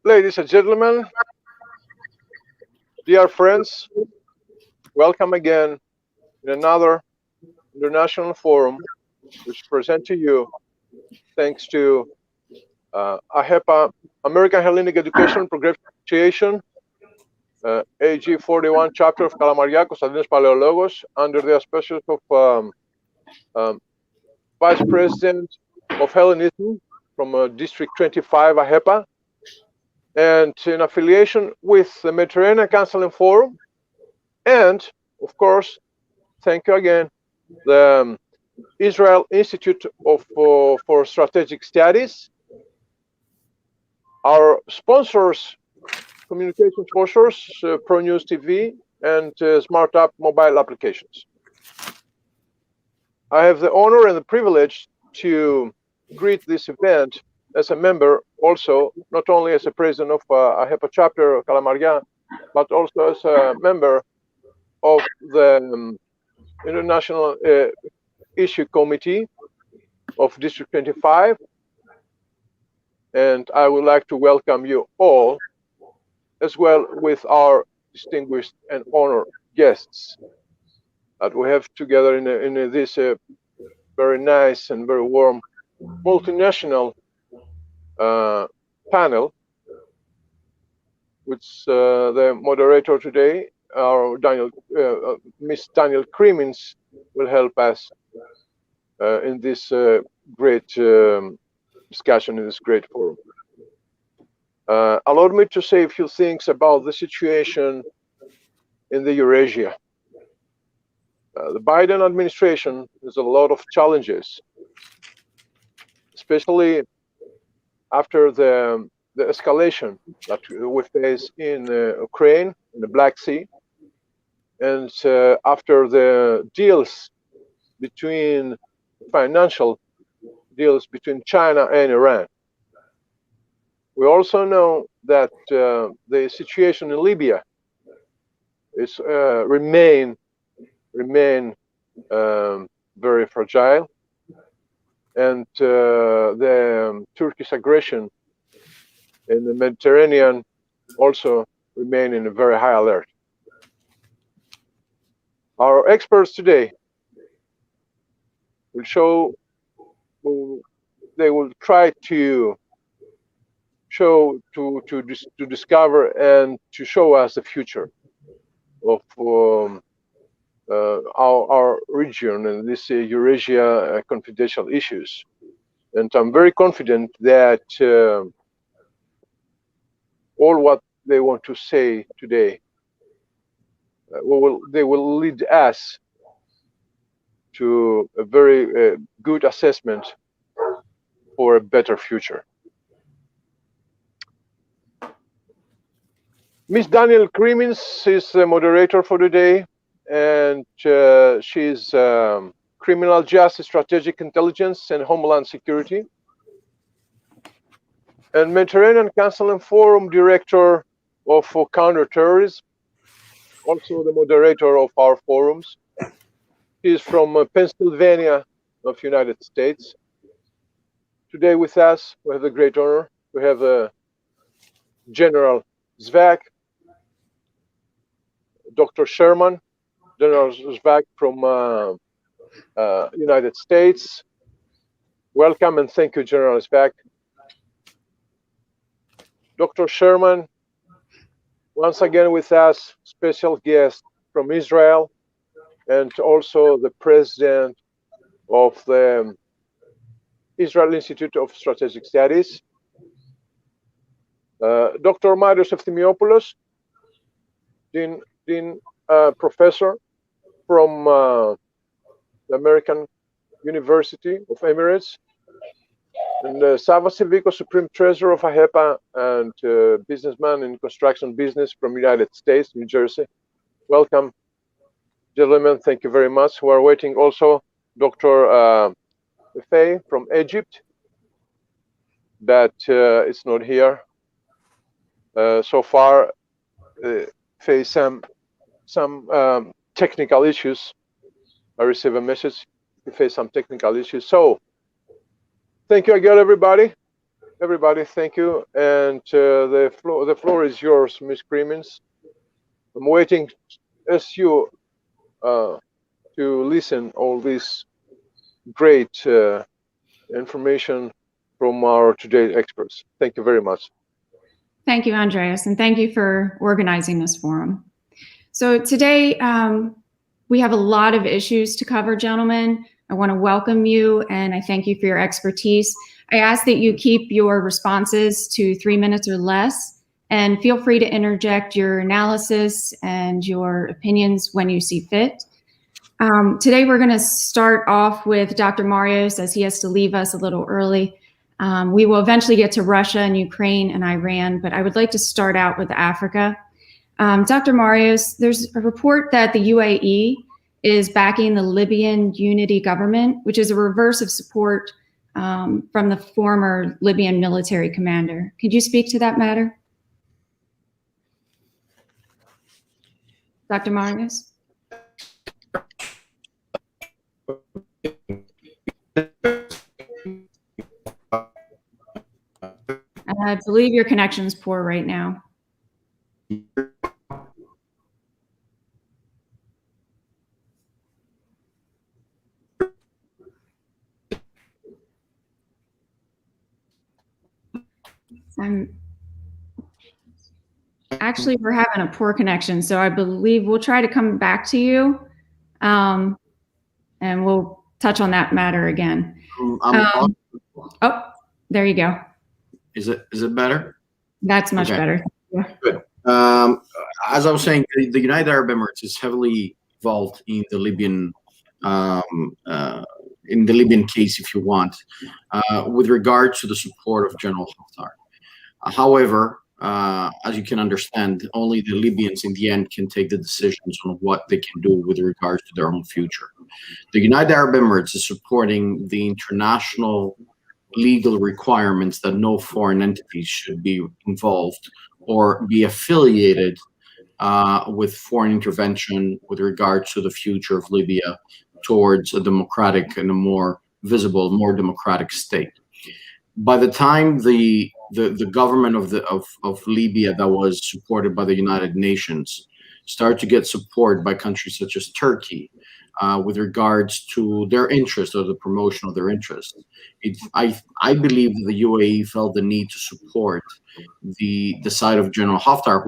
Ladies and gentlemen, dear friends, welcome again in another international forum which present to you thanks to AHEPA, American Hellenic Education Progressive Association, AG 41 chapter of Kalamaria, Konstantinos Paleologos, under the auspices of Vice President of Hellenism from District 25 AHEPA, and in affiliation with the Mediterranean Council and Forum, and of course, thank you again, the Israel Institute for Strategic Studies, our sponsors, communication sponsors, ProNews TV and Smart App mobile applications. I have the honor and the privilege to greet this event as a member, also not only as a president of AHEPA chapter of Kalamaria, but also as a member of the International Issue Committee of District 25. And I would like to welcome you all, as well with our distinguished and honored guests that we have together in this very nice and very warm multinational panel, which the moderator today, our Miss Daniel Kremins, will help us in this great discussion, in this great forum. Allow me to say a few things about the situation in the Eurasia. The Biden administration has a lot of challenges, especially after the escalation that we face in Ukraine, in the Black Sea, and after the deals between financial deals between China and Iran. We also know that the situation in Libya is remain very fragile, and the Turkish aggression in the Mediterranean also remain in a very high alert. Our experts today they will try to discover and to show us the future of our region and this Eurasia confidential issues. And I'm very confident that all what they want to say today, they will lead us to a very good assessment for a better future. Miss Daniel Kremins is the moderator for today, and she's criminal justice, strategic intelligence, and homeland security, and Mediterranean Council and Forum director of counterterrorism, also the moderator of our forums. She's from Pennsylvania of United States. Today with us, we have the great honor. We have General Zvak, Dr. Sherman, General Zvak from United States. Welcome and thank you, General Zvak. Dr. Sherman, once again with us, special guest from Israel, and also the president of the Israel Institute of Strategic Studies. Dr. Marios Efthimiopoulos, Dean Professor from the American University of Emirates, and Sava Civico, Supreme Treasurer of AHEPA and businessman in construction business from United States, New Jersey. Welcome, gentlemen. Thank you very much. We are waiting also Dr. Faye from Egypt, but it's not here. So far, face some technical issues. I received a message. We face some technical issues. So, thank you again, everybody. everybody, thank you. And the floor is yours, Ms. Cremins. I'm waiting as you to listen all this great information from our today experts. Thank you very much. Thank you, Andreas, and thank you for organizing this forum. So today we have a lot of issues to cover, gentlemen. I want to welcome you and I thank you for your expertise. I ask that you keep your responses to 3 minutes or less, and feel free to interject your analysis and your opinions when you see fit. Today we're going to start off with Dr. Marios, as he has to leave us a little early. We will eventually get to Russia and Ukraine and Iran, but I would like to start out with Africa. Dr. Marios, there's a report that the UAE is backing the Libyan unity government, which is a reverse of support from the former Libyan military commander. Could you speak to that matter? Dr. Marios? I believe your connection is poor right now. Actually, we're having a poor connection, so I believe we'll try to come back to you, and we'll touch on that matter again. Oh, there you go. Is it better? That's much better. Yeah. Good. As I was saying, the United Arab Emirates is heavily involved in the Libyan case, if you want, with regard to the support of General Haftar. However, as you can understand, only the Libyans in the end can take the decisions on what they can do with regards to their own future. The United Arab Emirates is supporting the international legal requirements that no foreign entities should be involved or be affiliated with foreign intervention with regard to the future of Libya towards a democratic and a more visible, more democratic state. By the time the government of Libya that was supported by the United Nations started to get support by countries such as Turkey with regards to their interest or the promotion of their interest, I believe that the UAE felt the need to support the side of General Haftar,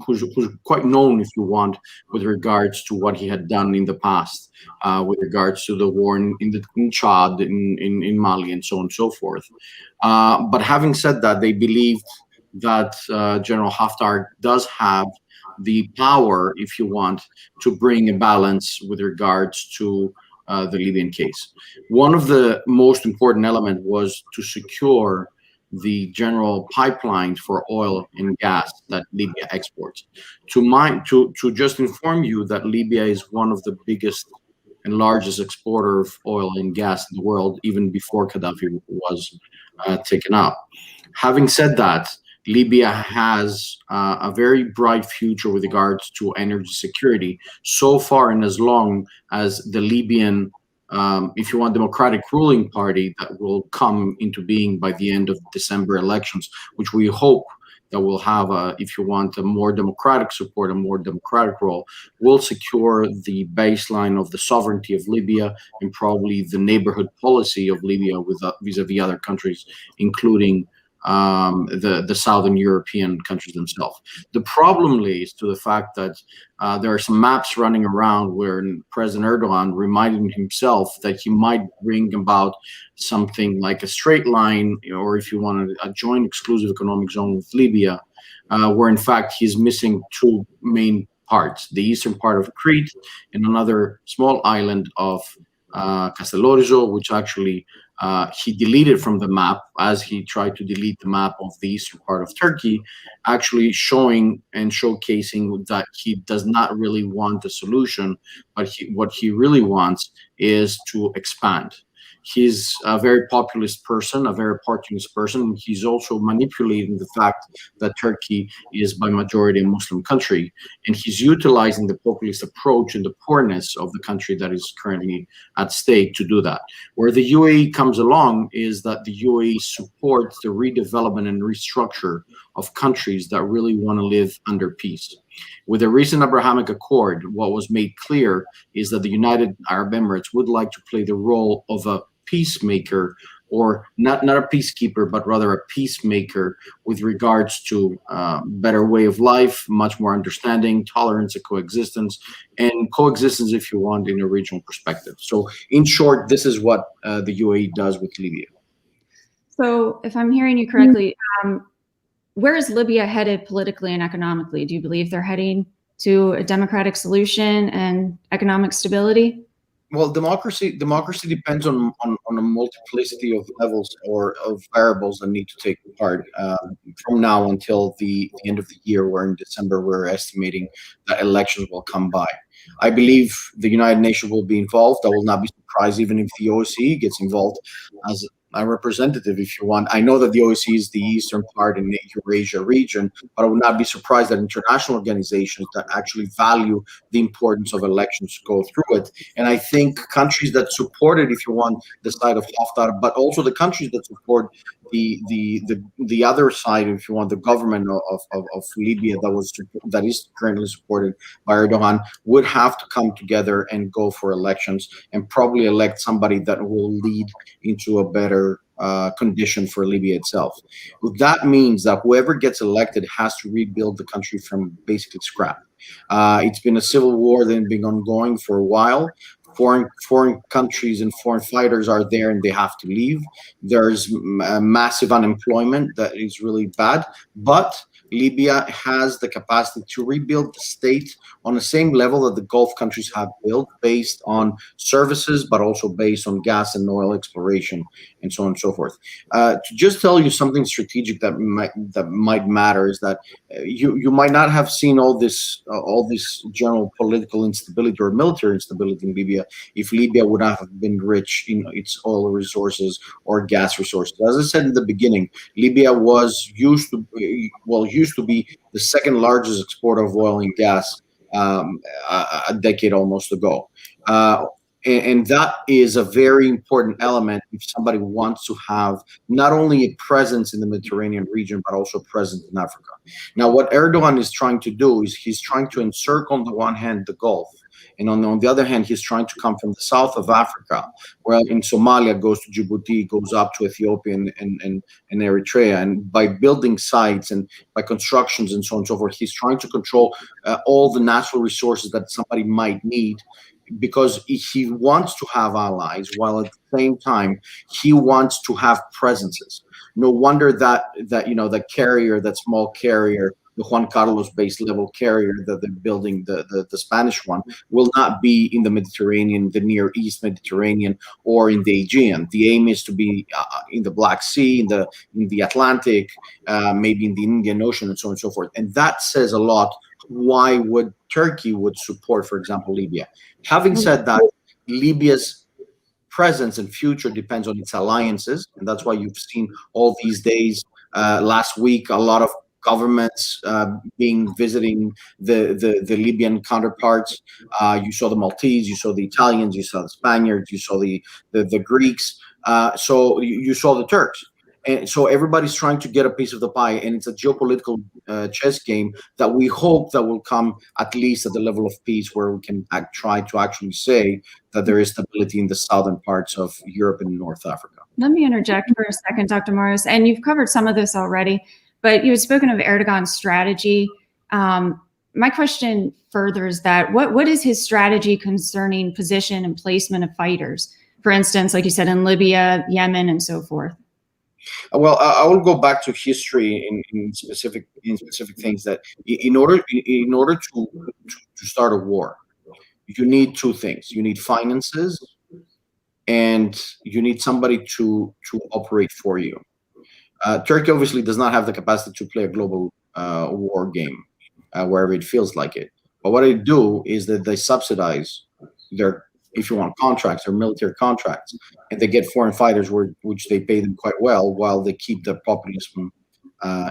who's quite known, if you want, with regards to what he had done in the past, with regards to the war in Chad, in Mali, and so on and so forth. But having said that, they believed that General Haftar does have the power, if you want, to bring a balance with regards to the Libyan case. One of the most important elements was to secure the general pipelines for oil and gas that Libya exports. To just inform you that Libya is one of the biggest and largest exporter of oil and gas in the world, even before Gaddafi was taken out. Having said that, Libya has a very bright future with regards to energy security, so far and as long as the Libyan, if you want, democratic ruling party that will come into being by the end of December elections, which we hope that will have, if you want, a more democratic support, a more democratic role, will secure the baseline of the sovereignty of Libya and probably the neighborhood policy of Libya with vis-a-vis other countries, including the Southern European countries themselves. The problem lays to the fact that there are some maps running around where President Erdogan reminded himself that he might bring about something like a straight line, or if you want, a joint exclusive economic zone with Libya, where in fact he's missing two main parts: the eastern part of Crete and another small island of Castellorizo, which actually he deleted from the map as he tried to delete the map of the eastern part of Turkey, actually showing and showcasing that he does not really want a solution, but what he really wants is to expand. He's a very populist person, a very opportunist person. He's also manipulating the fact that Turkey is by majority a Muslim country, and he's utilizing the populist approach and the poorness of the country that is currently at stake to do that. Where the UAE comes along is that the UAE supports the redevelopment and restructure of countries that really want to live under peace. With the recent Abrahamic Accord, what was made clear is that the United Arab Emirates would like to play the role of a peacemaker, or not a peacekeeper, but rather a peacemaker with regards to better way of life, much more understanding, tolerance, and coexistence, if you want, in a regional perspective. So in short, this is what the UAE does with Libya. So if I'm hearing you correctly, where is Libya headed politically and economically? Do you believe they're heading to a democratic solution and economic stability? Well, democracy depends on a multiplicity of levels or of variables that need to take part from now until the end of the year, where in December we're estimating that elections will come by. I believe the United Nations will be involved. I will not be surprised even if the OSCE gets involved as a representative, if you want. I know that the OSCE is the eastern part in the Eurasia region, but I would not be surprised that international organizations that actually value the importance of elections go through it. And I think countries that support it, if you want, the side of Haftar, but also the countries that support the other side, if you want, the government of Libya that is currently supported by Erdogan, would have to come together and go for elections and probably elect somebody that will lead into a better condition for Libya itself. That means that whoever gets elected has to rebuild the country from basically scrap. It's been a civil war that's been ongoing for a while. Foreign countries and foreign fighters are there and they have to leave. There's massive unemployment that is really bad, but Libya has the capacity to rebuild the state on the same level that the Gulf countries have built, based on services, but also based on gas and oil exploration, and so on and so forth. To just tell you something strategic that might matter is that you might not have seen all this general political instability or military instability in Libya if Libya would not have been rich in its oil resources or gas resources. As I said in the beginning, Libya used to be the second largest exporter of oil and gas a decade almost ago. And that is a very important element if somebody wants to have not only a presence in the Mediterranean region, but also a presence in Africa. Now, what Erdogan is trying to do is he's trying to encircle on the one hand the Gulf, and on the other hand, he's trying to come from the south of Africa, where in Somalia goes to Djibouti, goes up to Ethiopia and Eritrea. And by building sites and by constructions and so on and so forth, he's trying to control all the natural resources that somebody might need, because he wants to have allies, while at the same time, he wants to have presences. No wonder that carrier, that small carrier, the Juan Carlos base level carrier that they're building, the Spanish one, will not be in the Mediterranean, the Near East Mediterranean, or in the Aegean. The aim is to be in the Black Sea, in the Atlantic, maybe in the Indian Ocean, and so on and so forth. And that says a lot why Turkey would support, for example, Libya. Having said that, Libya's presence and future depends on its alliances, and that's why you've seen all these days, last week, a lot of governments visiting the Libyan counterparts. You saw the Maltese, you saw the Italians, you saw the Spaniards, you saw the Greeks. So you saw the Turks. And so everybody's trying to get a piece of the pie, and it's a geopolitical chess game that we hope that will come at least at the level of peace, where we can try to actually say that there is stability in the southern parts of Europe and North Africa. Let me interject for a second, Dr. Morris, and you've covered some of this already, but you had spoken of Erdogan's strategy. My question further is that what is his strategy concerning position and placement of fighters? For instance, like you said, in Libya, Yemen, and so forth. Well, I will go back to history in specific things, that in order to start a war, you need two things. You need finances, and you need somebody to operate for you. Turkey obviously does not have the capacity to play a global war game wherever it feels like it. But what they do is that they subsidize their if you want, contracts or military contracts, and they get foreign fighters, which they pay them quite well, while they keep their populism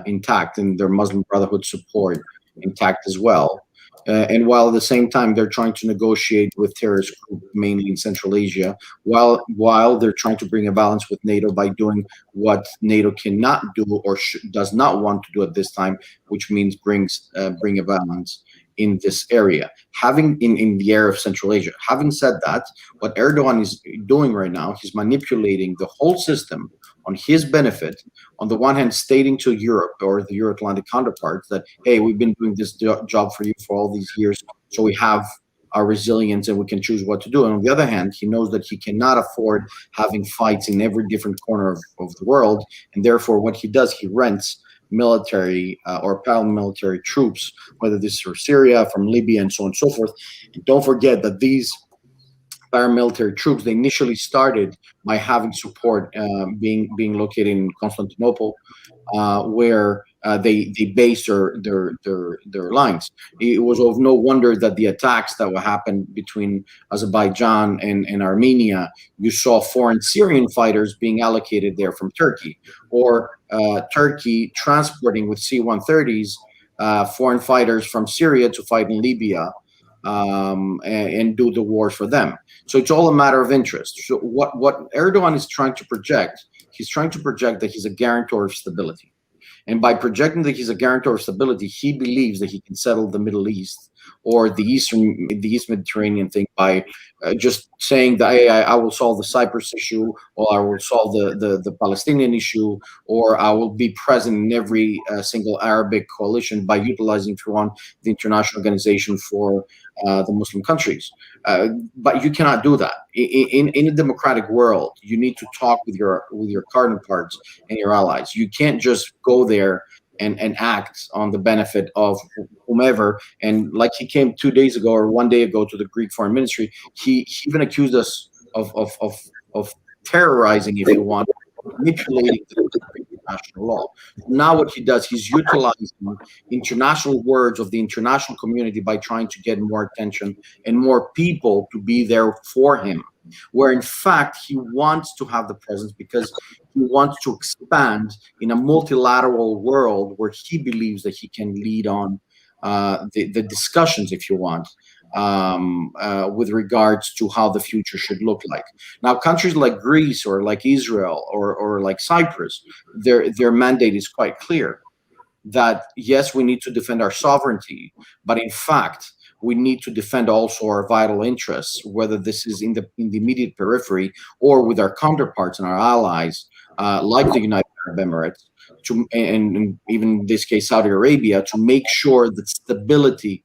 intact and their Muslim Brotherhood support intact as well. And while at the same time they're trying to negotiate with terrorist groups, mainly in Central Asia, while they're trying to bring a balance with NATO by doing what NATO cannot do or does not want to do at this time, which means bring a balance in this area, in the area of Central Asia. Having said that, what Erdogan is doing right now, he's manipulating the whole system on his benefit. On the one hand, stating to Europe or the Euro-Atlantic counterparts that, hey, we've been doing this job for you for all these years, so we have our resilience and we can choose what to do. And on the other hand, he knows that he cannot afford having fights in every different corner of the world, and therefore what he does, he rents military or paramilitary troops, whether this is from Syria, from Libya, and so on and so forth. And don't forget that these paramilitary troops, they initially started by having support being located in Constantinople, where they based their lines. It was of no wonder that the attacks that would happen between Azerbaijan and Armenia, you saw foreign Syrian fighters being allocated there from Turkey, or Turkey transporting with C-130s foreign fighters from Syria to fight in Libya, and do the wars for them. So it's all a matter of interest. So what Erdogan is trying to project, he's trying to project that he's a guarantor of stability. And by projecting that he's a guarantor of stability, he believes that he can settle the Middle East or the East Mediterranean thing by just saying that, hey, I will solve the Cyprus issue, or I will solve the Palestinian issue, or I will be present in every single Arabic coalition by utilizing, if you want, the International Organization for the Muslim countries. But you cannot do that. In a democratic world, you need to talk with your counterparts and your allies. You can't just go there and act on the benefit of whomever. And like he came 2 days ago or 1 day ago to the Greek Foreign Ministry, he even accused us of terrorizing, if you want, manipulating the international law. Now what he does, he's utilizing international words of the international community by trying to get more attention and more people to be there for him, where in fact he wants to have the presence because he wants to expand in a multilateral world where he believes that he can lead on the discussions, if you want, with regards to how the future should look like. Now, countries like Greece or like Israel or like Cyprus, their mandate is quite clear that, yes, we need to defend our sovereignty, but in fact, we need to defend also our vital interests, whether this is in the immediate periphery or with our counterparts and our allies, like the United Arab Emirates, and even in this case, Saudi Arabia, to make sure that stability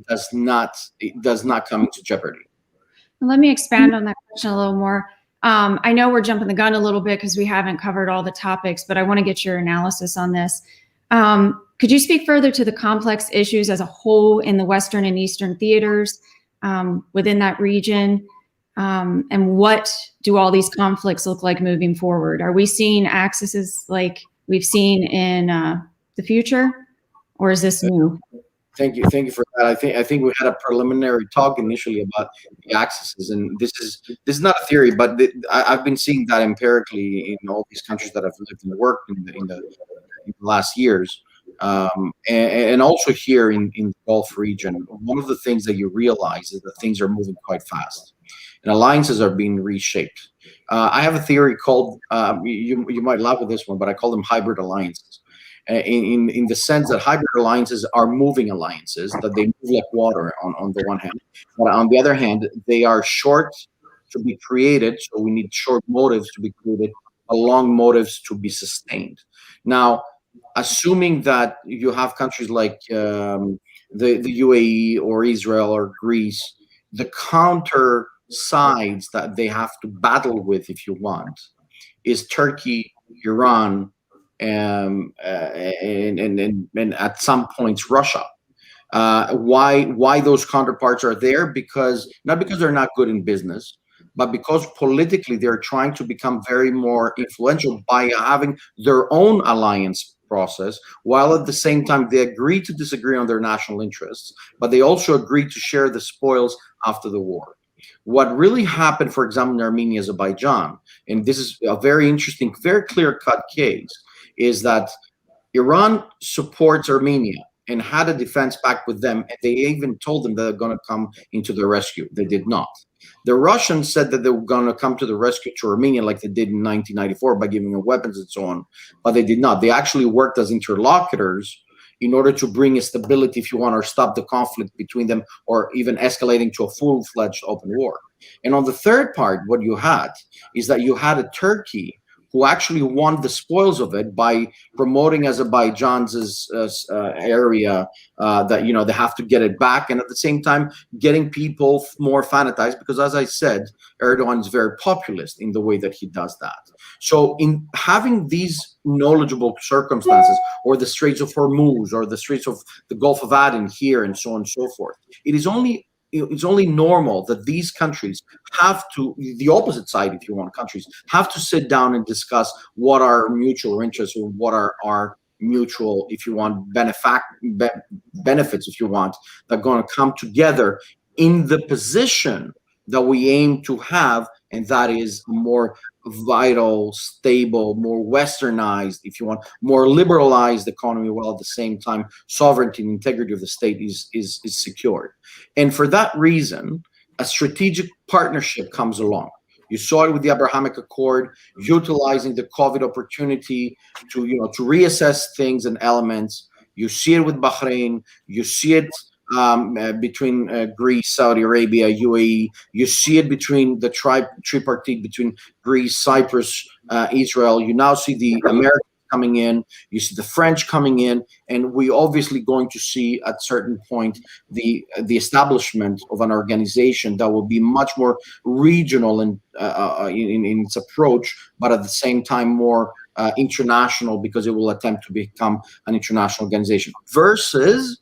does not come into jeopardy. Let me expand on that question a little more. I know we're jumping the gun a little bit because we haven't covered all the topics, but I want to get your analysis on this. Could you speak further to the complex issues as a whole in the Western and Eastern theaters within that region? And what do all these conflicts look like moving forward? Are we seeing axes like we've seen in the future, or is this new? Thank you for that. I think we had a preliminary talk initially about the axes, and this is not a theory, but I've been seeing that empirically in all these countries that I've lived and worked in the last years, and also here in the Gulf region. One of the things that you realize is that things are moving quite fast, and alliances are being reshaped. I have a theory called you might laugh at this one, but I call them hybrid alliances. In the sense that hybrid alliances are moving alliances, that they move like water on the one hand, but on the other hand, they are short to be created, so we need short motives to be created, but long motives to be sustained. Now, assuming that you have countries like the UAE or Israel or Greece, the counter sides that they have to battle with, if you want, is Turkey, Iran, and at some points Russia. Why those counterparts are there? Because not because they're not good in business, but because politically they're trying to become very more influential by having their own alliance process, while at the same time they agree to disagree on their national interests, but they also agree to share the spoils after the war. What really happened, for example, in Armenia, Azerbaijan, and this is a very interesting, very clear-cut case, is that Iran supports Armenia and had a defense pact with them, and they even told them that they're going to come into the rescue. They did not. The Russians said that they were going to come to the rescue to Armenia like they did in 1994 by giving them weapons and so on, but they did not. They actually worked as interlocutors in order to bring a stability, if you want, or stop the conflict between them, or even escalating to a full-fledged open war. And on the third part, what you had is that you had a Turkey who actually won the spoils of it by promoting Azerbaijan's area that, you know, they have to get it back, and at the same time getting people more fanatized, because as I said, Erdogan is very populist in the way that he does that. So in having these knowledgeable circumstances, or the Straits of Hormuz, or the Straits of the Gulf of Aden here, and so on and so forth, it's only normal that these countries have to, the opposite side, if you want, countries have to sit down and discuss what are mutual interests, or what are our mutual, if you want, benefits, if you want, that are going to come together in the position that we aim to have, and that is more vital, stable, more westernized, if you want, more liberalized economy, while at the same time sovereignty and integrity of the state is secured. And for that reason, a strategic partnership comes along. You saw it with the Abrahamic Accord, utilizing the COVID opportunity to, you know, to reassess things and elements. You see it with Bahrain. You see it between Greece, Saudi Arabia, UAE. You see it between the tripartite between Greece, Cyprus, Israel. You now see the Americans coming in. You see the French coming in, and we obviously going to see at certain point the establishment of an organization that will be much more regional in its approach, but at the same time more international, because it will attempt to become an international organization, versus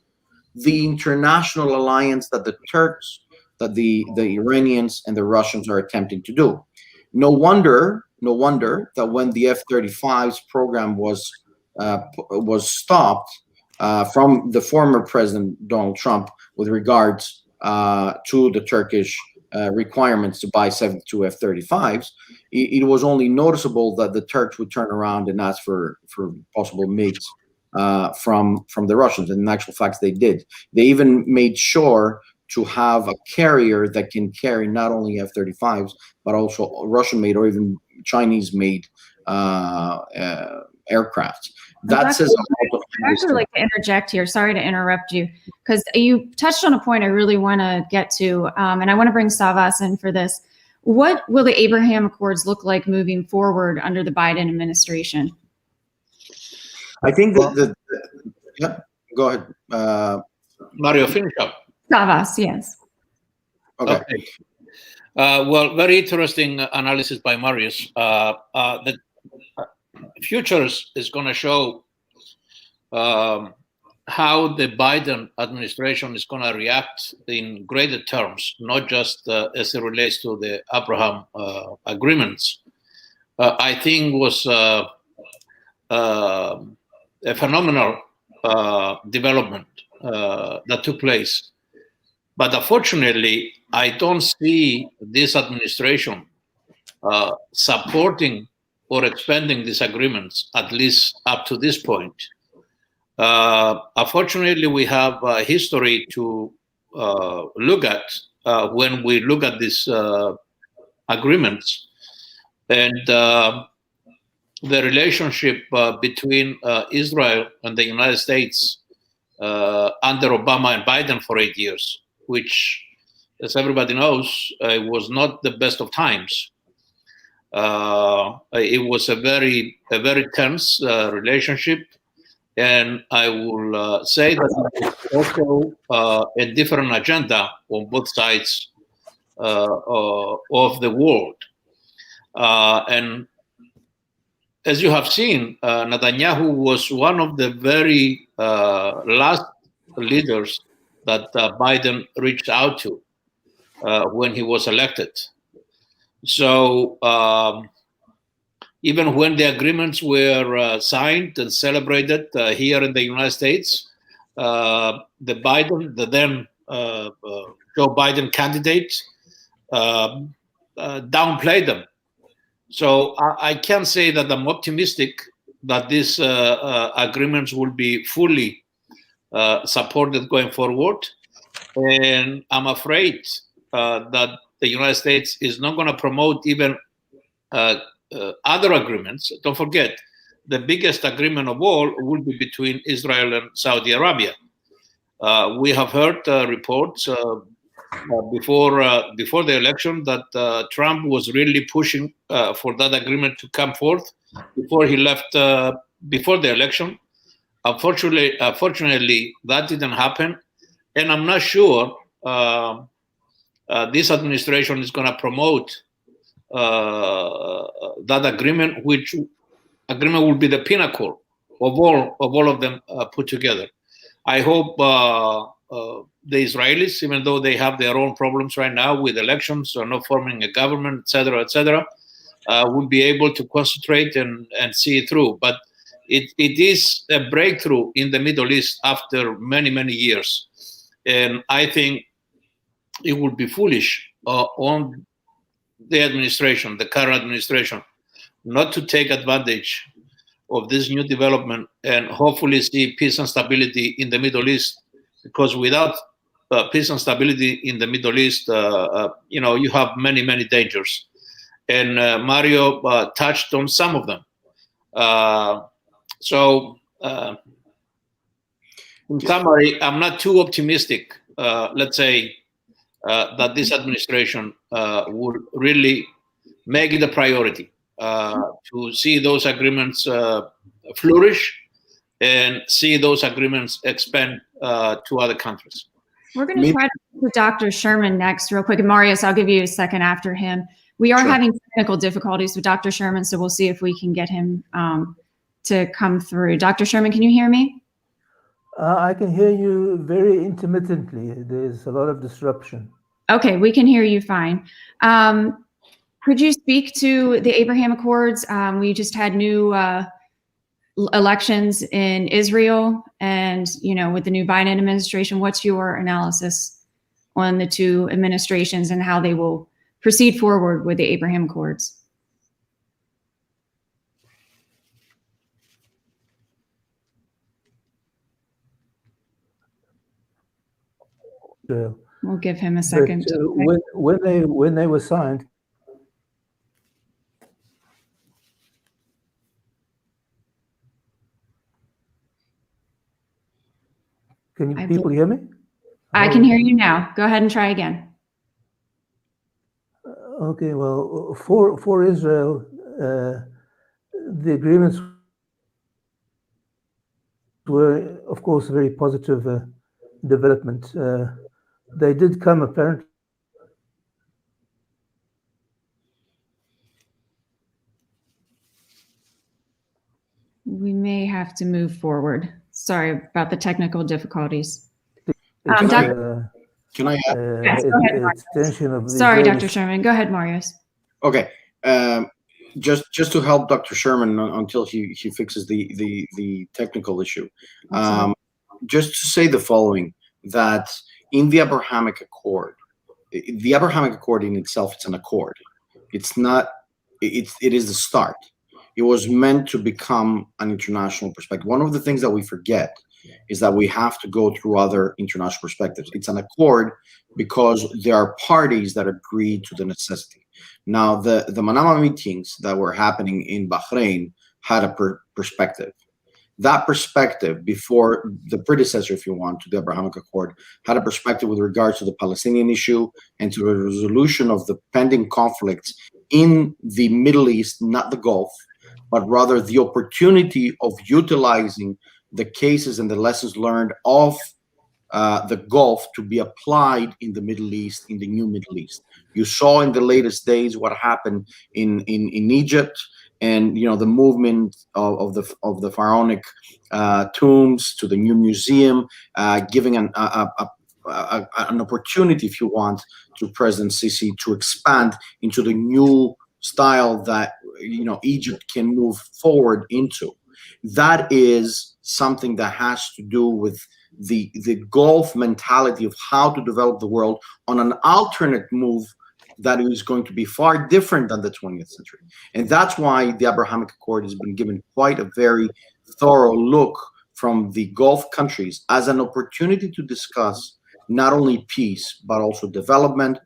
the international alliance that the Turks, that the Iranians and the Russians are attempting to do. No wonder that when the F-35s program was stopped from the former President Donald Trump with regards to the Turkish requirements to buy 72 F-35s, it was only noticeable that the Turks would turn around and ask for possible mates from the Russians. And in actual fact, they did. They even made sure to have a carrier that can carry not only F-35s, but also Russian-made or even Chinese-made aircraft. That says a lot. I'd actually like to interject here. Sorry to interrupt you, because you touched on a point I really want to get to, and I want to bring Savas in for this. What will the Abraham Accords look like moving forward under the Biden administration? I think yeah, go ahead. Mario, finish up. Savas, yes. Okay. Well, very interesting analysis by Marius. The future is going to show how the Biden administration is going to react in greater terms, not just as it relates to the Abraham agreements. I think was a phenomenal development that took place. But unfortunately, I don't see this administration supporting or expanding these agreements, at least up to this point. Unfortunately, we have a history to look at when we look at these agreements, and the relationship between Israel and the United States under Obama and Biden for 8 years, which, as everybody knows, was not the best of times. It was a very tense relationship, and I will say that also a different agenda on both sides of the world. And as you have seen, Netanyahu was one of the very last leaders that Biden reached out to when he was elected. So even when the agreements were signed and celebrated here in the United States, the then Joe Biden candidate downplay them. So I can't say that I'm optimistic that these agreements will be fully supported going forward. And I'm afraid that the United States is not going to promote even other agreements. Don't forget, the biggest agreement of all will be between Israel and Saudi Arabia. We have heard reports before the election that Trump was really pushing for that agreement to come forth before he left before the election. Unfortunately, that didn't happen, and I'm not sure this administration is going to promote that agreement, which agreement will be the pinnacle of all of them put together. I hope the Israelis, even though they have their own problems right now with elections or not forming a government, etc., will be able to concentrate and see it through. But it is a breakthrough in the Middle East after many, many years. And I think it would be foolish on the administration, the current administration, not to take advantage of this new development and hopefully see peace and stability in the Middle East. Because without peace and stability in the Middle East, you have many, many dangers. And Mario touched on some of them. In summary, I'm not too optimistic, let's say, that this administration would really make it a priority to see those agreements flourish and see those agreements expand to other countries. We're going to try to put Dr. Sherman next real quick. And Marius, I'll give you a second after him. We are having technical difficulties with Dr. Sherman, so we'll see if we can get him to come through. Dr. Sherman, can you hear me? I can hear you very intermittently. There's a lot of disruption. Okay, we can hear you fine. Could you speak to the Abraham Accords? We just had new elections in Israel, and with the new Biden administration, what's your analysis on the two administrations and how they will proceed forward with the Abraham Accords? We'll give him a second. When they were signed, can people hear me? I can hear you now. Go ahead and try again. Okay, well, for Israel, the agreements were, of course, a very positive development. They did come apparently. We may have to move forward. Sorry about the technical difficulties. Can I add? Yes, go ahead, extension of the Sorry, Dr. Sherman. Go ahead, Marius. Okay. Just to help Dr. Sherman until he fixes the technical issue. Just to say the following, that in the Abrahamic Accord in itself, it's an accord. It's not, it is the start. It was meant to become an international perspective. One of the things that we forget is that we have to go through other international perspectives. It's an accord because there are parties that agreed to the necessity. Now, the Manama meetings that were happening in Bahrain had a perspective. That perspective, before the predecessor, if you want, to the Abrahamic Accord, had a perspective with regards to the Palestinian issue and to the resolution of the pending conflicts in the Middle East, not the Gulf, but rather the opportunity of utilizing the cases and the lessons learned of the Gulf to be applied in the Middle East, in the new Middle East. You saw in the latest days what happened in Egypt, and the movement of the pharaonic tombs to the new museum, giving an opportunity, if you want, to President Sisi to expand into the new style that Egypt can move forward into. That is something that has to do with the Gulf mentality of how to develop the world on an alternate move that is going to be far different than the 20th century. And that's why the Abrahamic Accord has been given quite a very thorough look from the Gulf countries as an opportunity to discuss not only peace, but also development,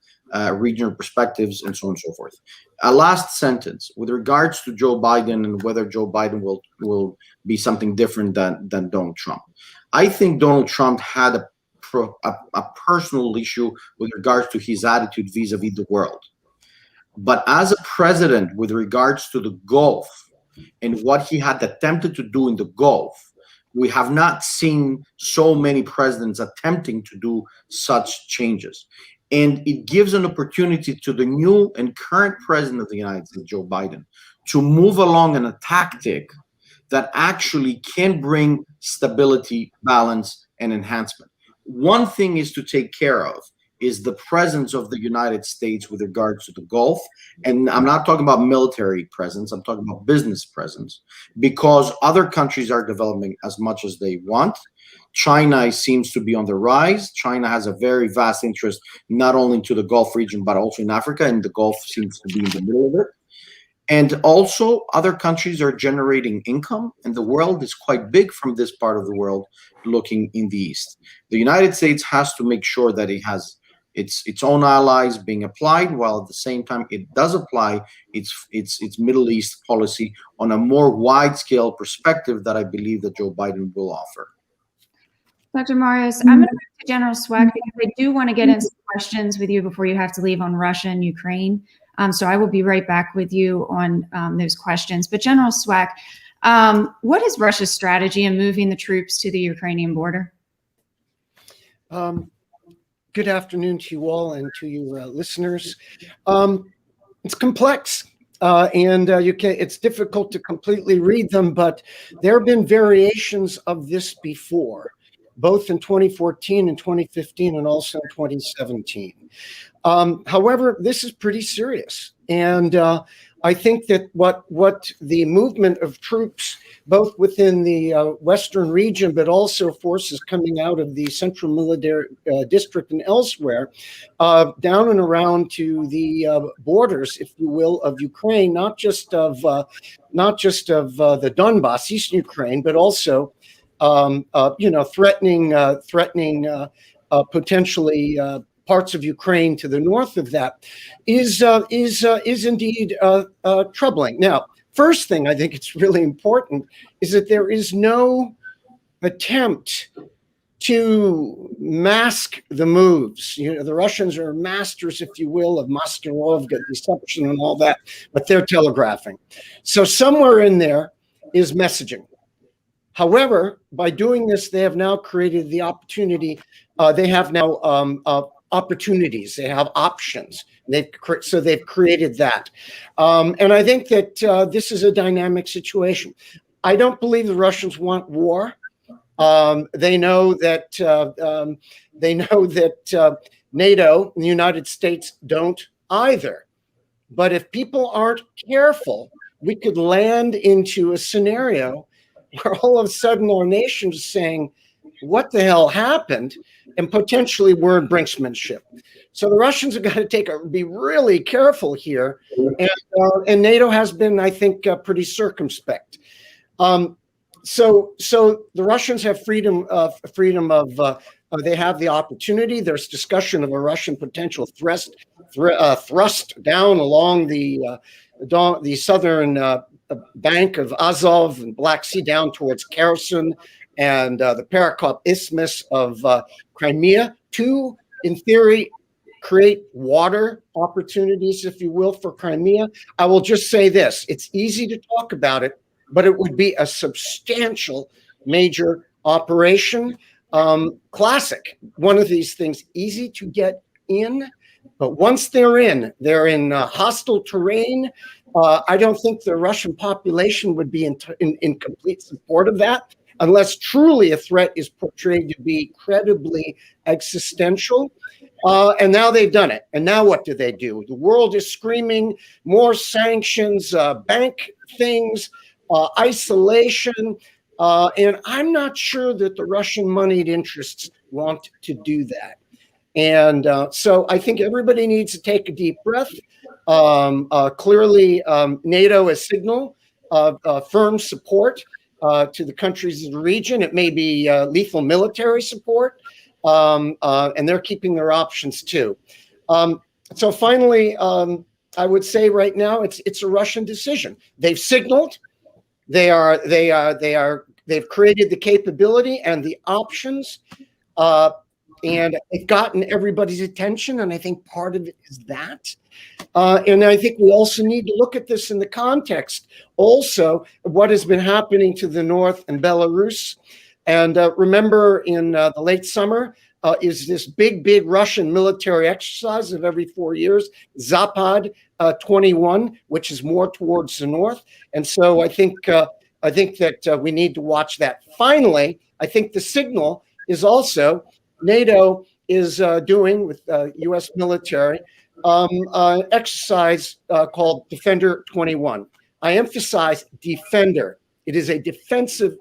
regional perspectives, and so on and so forth. A last sentence with regards to Joe Biden and whether Joe Biden will be something different than Donald Trump. I think Donald Trump had a personal issue with regards to his attitude vis-a-vis the world. But as a president with regards to the Gulf and what he had attempted to do in the Gulf, we have not seen so many presidents attempting to do such changes. And it gives an opportunity to the new and current president of the United States, Joe Biden, to move along in a tactic that actually can bring stability, balance, and enhancement. One thing is to take care of is the presence of the United States with regards to the Gulf. And I'm not talking about military presence, I'm talking about business presence, because other countries are developing as much as they want. China seems to be on the rise. China has a very vast interest, not only to the Gulf region, but also in Africa, and the Gulf seems to be in the middle of it. And also other countries are generating income, and the world is quite big from this part of the world looking in the East. The United States has to make sure that it has its own allies being applied, while at the same time it does apply its Middle East policy on a more wide-scale perspective that I believe that Joe Biden will offer. Dr. Marios, I'm going to move to General Sweck because I do want to get into questions with you before you have to leave on Russia and Ukraine. So I will be right back with you on those questions. But General Sweck, what is Russia's strategy in moving the troops to the Ukrainian border? Good afternoon to you all and to your listeners. It's complex. It's difficult to completely read them, but there have been variations of this before, both in 2014 and 2015 and also in 2017. However, this is pretty serious. And I think that what the movement of troops, both within the Western region, but also forces coming out of the Central Military District and elsewhere, down and around to the borders, if you will, of Ukraine, not just of the Donbass, Eastern Ukraine, but also threatening potentially parts of Ukraine to the north of that is indeed troubling. Now, first thing I think it's really important is that there is no attempt to mask the moves. You know, the Russians are masters, if you will, of Maskirovka, deception and all that, but they're telegraphing. So somewhere in there is messaging. However, by doing this, they have now created the opportunity. They have now opportunities. They have options. So they've created that. And I think that this is a dynamic situation. I don't believe the Russians want war. They know that NATO and the United States don't either. But if people aren't careful, we could land into a scenario where all of a sudden our nation is saying, what the hell happened? And potentially we're in brinksmanship. So the Russians have got to be really careful here. And NATO has been, I think, pretty circumspect. So the Russians have freedom of, they have the opportunity. There's discussion of a Russian potential thrust down along the southern bank of Azov and Black Sea down towards Kherson and the Perekop Isthmus of Crimea to, in theory, create water opportunities, if you will, for Crimea. I will just say this. It's easy to talk about it, but it would be a substantial major operation. Classic. One of these things, easy to get in, but once they're in hostile terrain. I don't think the Russian population would be in complete support of that, unless truly a threat is portrayed to be credibly existential. And now they've done it. And now what do? The world is screaming more sanctions, bank things, isolation. And I'm not sure that the Russian moneyed interests want to do that. And so I think everybody needs to take a deep breath. Clearly, NATO has signaled firm support to the countries of the region. It may be lethal military support, and they're keeping their options too. So finally, I would say right now it's a Russian decision. They've signaled, they've created the capability and the options, and they've gotten everybody's attention. And I think part of it is that. And I think we also need to look at this in the context also of what has been happening to the north in Belarus. And remember, in the late summer, is this big Russian military exercise of every 4 years, Zapad 21, which is more towards the north. And so I think that we need to watch that. Finally, I think the signal is also NATO is doing with U.S. military exercise called Defender 21. I emphasize Defender. It is a defensive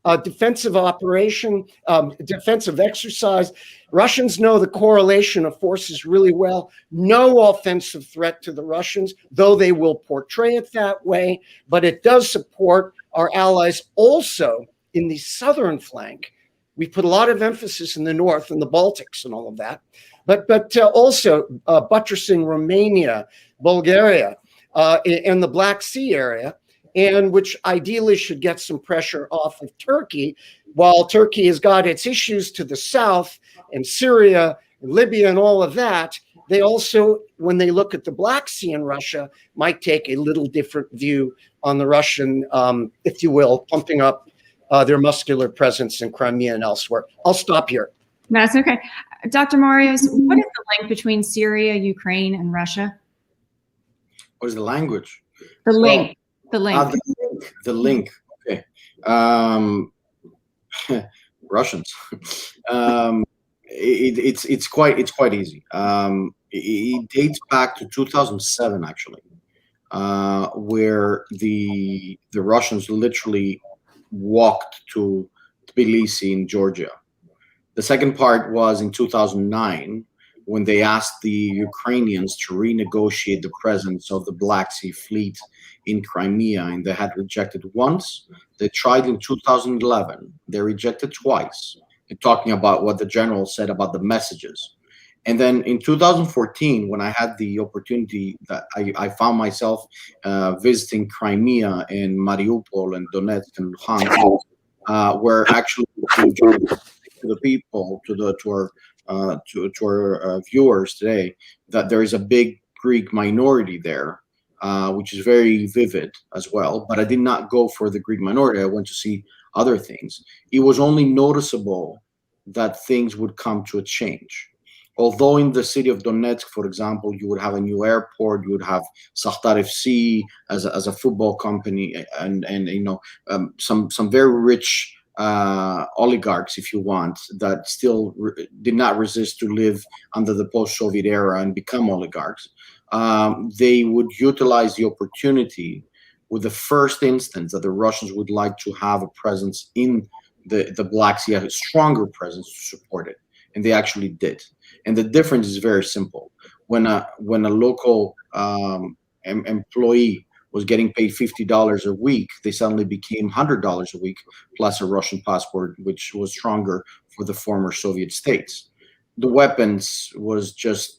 operation, defensive exercise. Russians know the correlation of forces really well. No offensive threat to the Russians, though they will portray it that way, but it does support our allies also in the southern flank. We put a lot of emphasis in the north and the Baltics and all of that, but also buttressing Romania, Bulgaria, and the Black Sea area, and which ideally should get some pressure off of Turkey, while Turkey has got its issues to the south and Syria and Libya and all of that. They also, when they look at the Black Sea and Russia, might take a little different view on the Russian, if you will, pumping up their muscular presence in Crimea and elsewhere. I'll stop here. That's okay. Dr. Marios, what is the link between Syria, Ukraine, and Russia? What is the language? The link. The link. The link. Okay. Russians. It's quite easy. It dates back to 2007, actually, where the Russians literally walked to Tbilisi in Georgia. The second part was in 2009, when they asked the Ukrainians to renegotiate the presence of the Black Sea Fleet in Crimea, and they had rejected once. They tried in 2011. They rejected twice, and talking about what the general said about the messages. And then in 2014, when I had the opportunity that I found myself visiting Crimea and Mariupol and Donetsk and Luhansk, where actually to the people, to our viewers today, that there is a big Greek minority there, which is very vivid as well. But I did not go for the Greek minority. I went to see other things. It was only noticeable that things would come to a change. Although in the city of Donetsk, for example, you would have a new airport, you would have Shakhtar FC as a football company, and you know, some very rich oligarchs, if you want, that still did not resist to live under the post-Soviet era and become oligarchs. They would utilize the opportunity with the first instance that the Russians would like to have a presence in the Black Sea, a stronger presence to support it, and they actually did. And the difference is very simple. When a local employee was getting paid $50 a week, they suddenly became $100 a week, plus a Russian passport, which was stronger for the former Soviet states. The weapons was just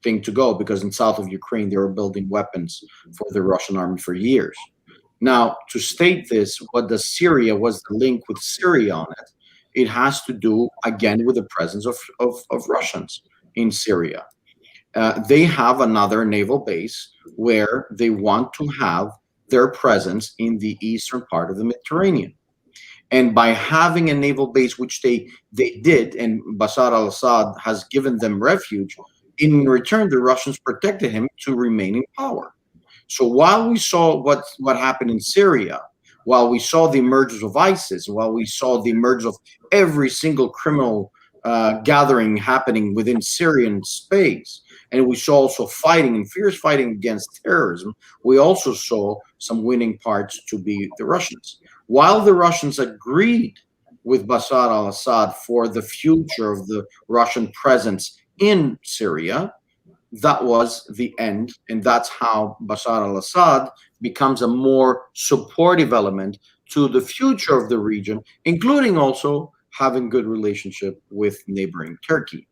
thing to go, because in south of Ukraine, they were building weapons for the Russian army for years. Now, to state this, what does Syria, was the link with Syria on it? It has to do, again, with the presence of Russians in Syria. They have another naval base where they want to have their presence in the eastern part of the Mediterranean. And by having a naval base, which they did, and Bashar al-Assad has given them refuge, in return, the Russians protected him to remain in power. So while we saw what happened in Syria, while we saw the emergence of ISIS, while we saw the emergence of every single criminal gathering happening within Syrian space, and we saw also fighting and fierce fighting against terrorism, we also saw some winning parts to be the Russians. While the Russians agreed with Bashar al-Assad for the future of the Russian presence in Syria, that was the end. And that's how Bashar al-Assad becomes a more supportive element to the future of the region, including also having good relationship with neighboring Turkey.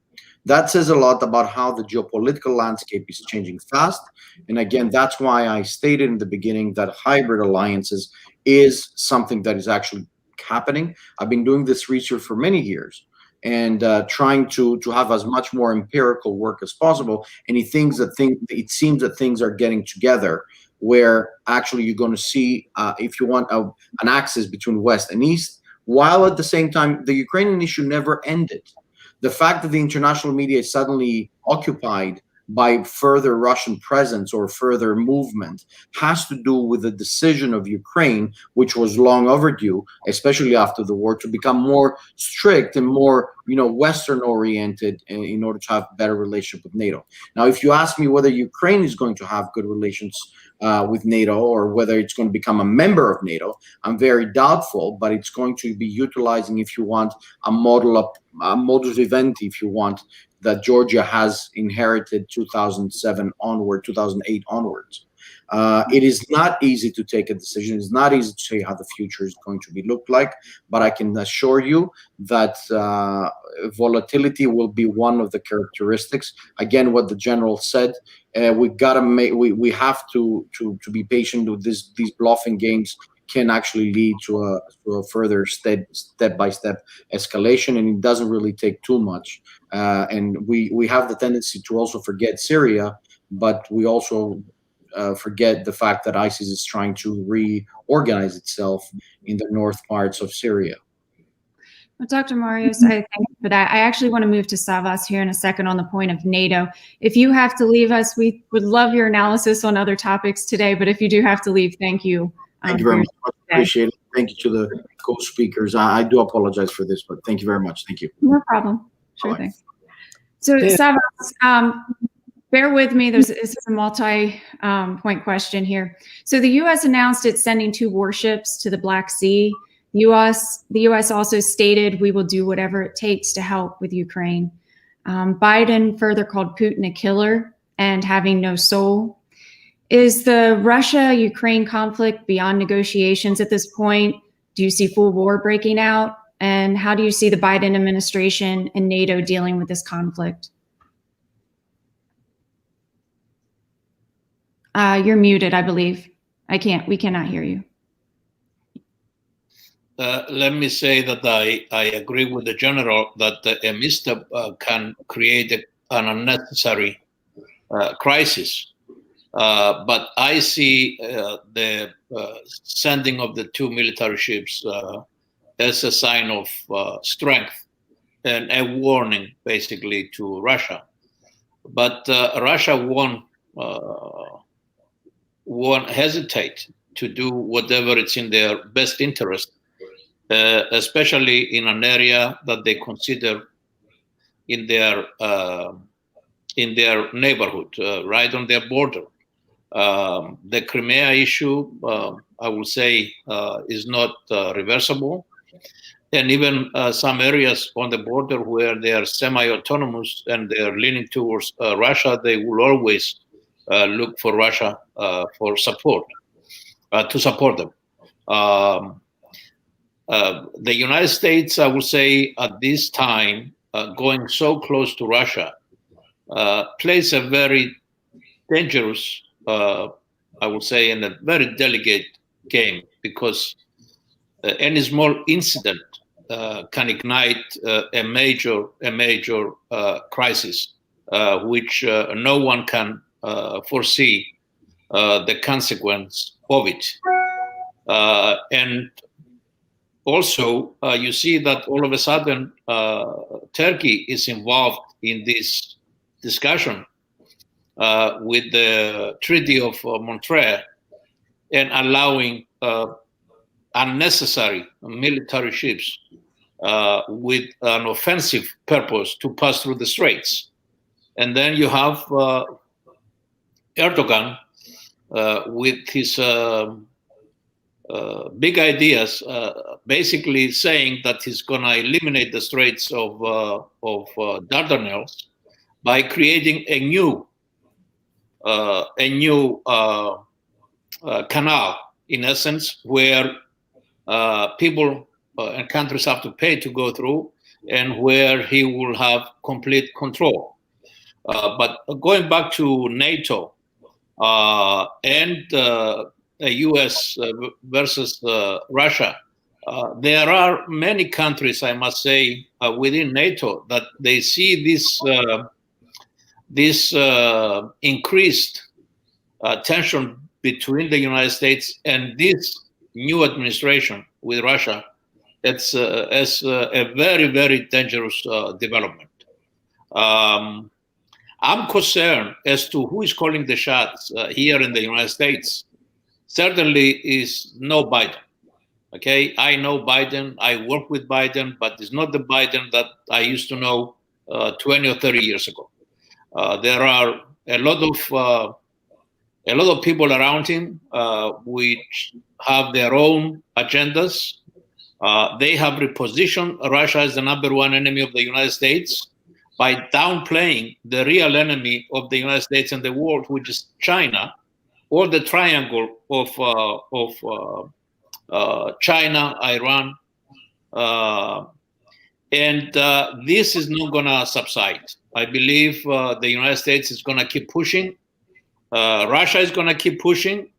That says a lot about how the geopolitical landscape is changing fast. And again, that's why I stated in the beginning that hybrid alliances is something that is actually happening. I've been doing this research for many years and trying to have as much more empirical work as possible. And it seems that things are getting together, where actually you're going to see, if you want, an axis between West and East, while at the same time, the Ukrainian issue never ended. The fact that the international media is suddenly occupied by further Russian presence or further movement has to do with the decision of Ukraine, which was long overdue, especially after the war, to become more strict and more, Western oriented in order to have better relationship with NATO. Now, if you ask me whether Ukraine is going to have good relations with NATO or whether it's going to become a member of NATO, I'm very doubtful, but it's going to be utilizing, if you want, a modus vivendi, if you want, that Georgia has inherited 2007 onward, 2008 onwards. It is not easy to take a decision. It's not easy to say how the future is going to be looked like, but I can assure you that volatility will be one of the characteristics. Again, what the general said, we have to be patient with these bluffing games can actually lead to a further step-by-step escalation, and it doesn't really take too much. And we have the tendency to also forget Syria, but we also forget the fact that ISIS is trying to reorganize itself in the north parts of Syria. Well, Dr. Marios, I thank you for that. I actually want to move to Savas here in a second on the point of NATO. If you have to leave us, we would love your analysis on other topics today, but if you do have to leave, thank you. Thank you very much. Appreciate it. Thank you to the co-speakers. I do apologize for this, but thank you very much. Thank you. No problem. Sure thing. So, Savas, bear with me. This is a multi-point question here. So the U.S. announced it's sending 2 warships to the Black Sea. The U.S. also stated we will do whatever it takes to help with Ukraine. Biden further called Putin a killer and having no soul. Is the Russia-Ukraine conflict beyond negotiations at this point? Do you see full war breaking out? And how do you see the Biden administration and NATO dealing with this conflict? You're muted, I believe. We cannot hear you. Let me say that I agree with the general that a misstep can create an unnecessary crisis. But I see the sending of the 2 military ships as a sign of strength and a warning, basically, to Russia. But Russia won't hesitate to do whatever it's in their best interest, especially in an area that they consider in their neighborhood, right on their border. The Crimea issue, I will say, is not reversible. And even some areas on the border where they are semi-autonomous and they are leaning towards Russia, they will always look for Russia for support, to support them. The United States, I would say, at this time, going so close to Russia, plays a very dangerous, I would say, in a very delicate game, because any small incident can ignite a major crisis, which no one can foresee the consequence of it. And also, you see that all of a sudden, Turkey is involved in this discussion with the Treaty of Montreux and allowing unnecessary military ships with an offensive purpose to pass through the straits. And then you have Erdogan with his big ideas, basically saying that he's going to eliminate the straits of Dardanelles, by creating a new canal, in essence, where people and countries have to pay to go through, and where he will have complete control. But going back to NATO and the US versus Russia, there are many countries, I must say, within NATO that they see this increased tension between the United States and this new administration with Russia as a very, very dangerous development. I'm concerned as to who is calling the shots here in the United States. Certainly is no Biden. Okay, I know Biden, I work with Biden, but it's not the Biden that I used to know 20 or 30 years ago. There are a lot of people around him which have their own agendas. They have repositioned Russia as the #1 enemy of the United States by downplaying the real enemy of the United States and the world, which is China, or the triangle of China, Iran, and this is not going to subside. I believe the United States is going to keep pushing. Russia is going to keep pushing,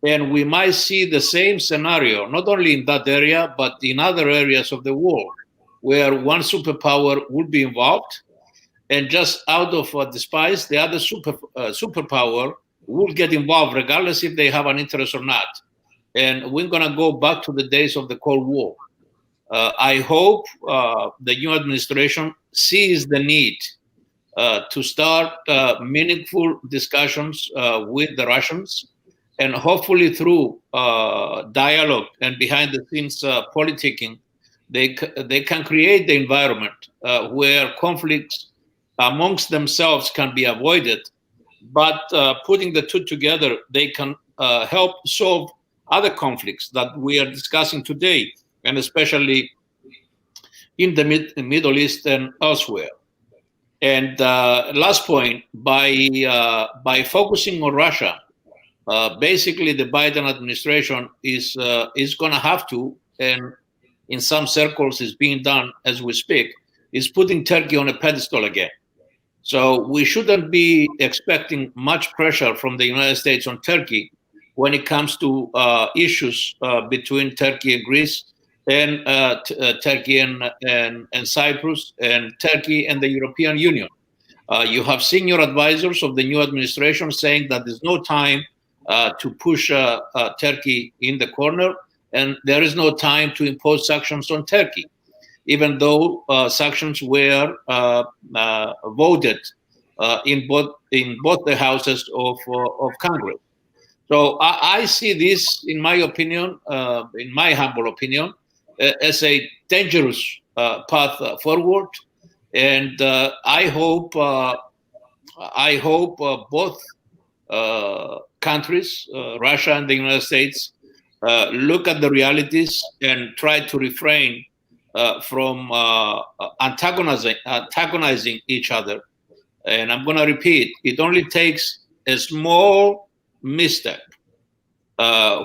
and we might see the same scenario, not only in that area, but in other areas of the world, where one superpower will be involved, and just out of despise, the other superpower will get involved, regardless if they have an interest or not. And we're going to go back to the days of the Cold War. I hope the new administration sees the need to start meaningful discussions with the Russians, and hopefully through dialogue and behind the scenes politicking, they can create the environment where conflicts amongst themselves can be avoided, but putting the two together, they can help solve other conflicts that we are discussing today, and especially in the Middle East and elsewhere. And last point, by focusing on Russia, basically the Biden administration is going to have to, and in some circles is being done as we speak, is putting Turkey on a pedestal again. So we shouldn't be expecting much pressure from the United States on Turkey when it comes to issues between Turkey and Greece, and Turkey and Cyprus, and Turkey and the European Union. You have senior advisors of the new administration saying that there's no time to push Turkey in the corner, and there is no time to impose sanctions on Turkey, even though sanctions were voted in both the houses of Congress. So I see this, in my opinion, in my humble opinion, as a dangerous path forward, and I hope both countries, Russia and the United States, look at the realities and try to refrain from antagonizing each other. And I'm going to repeat, it only takes a small misstep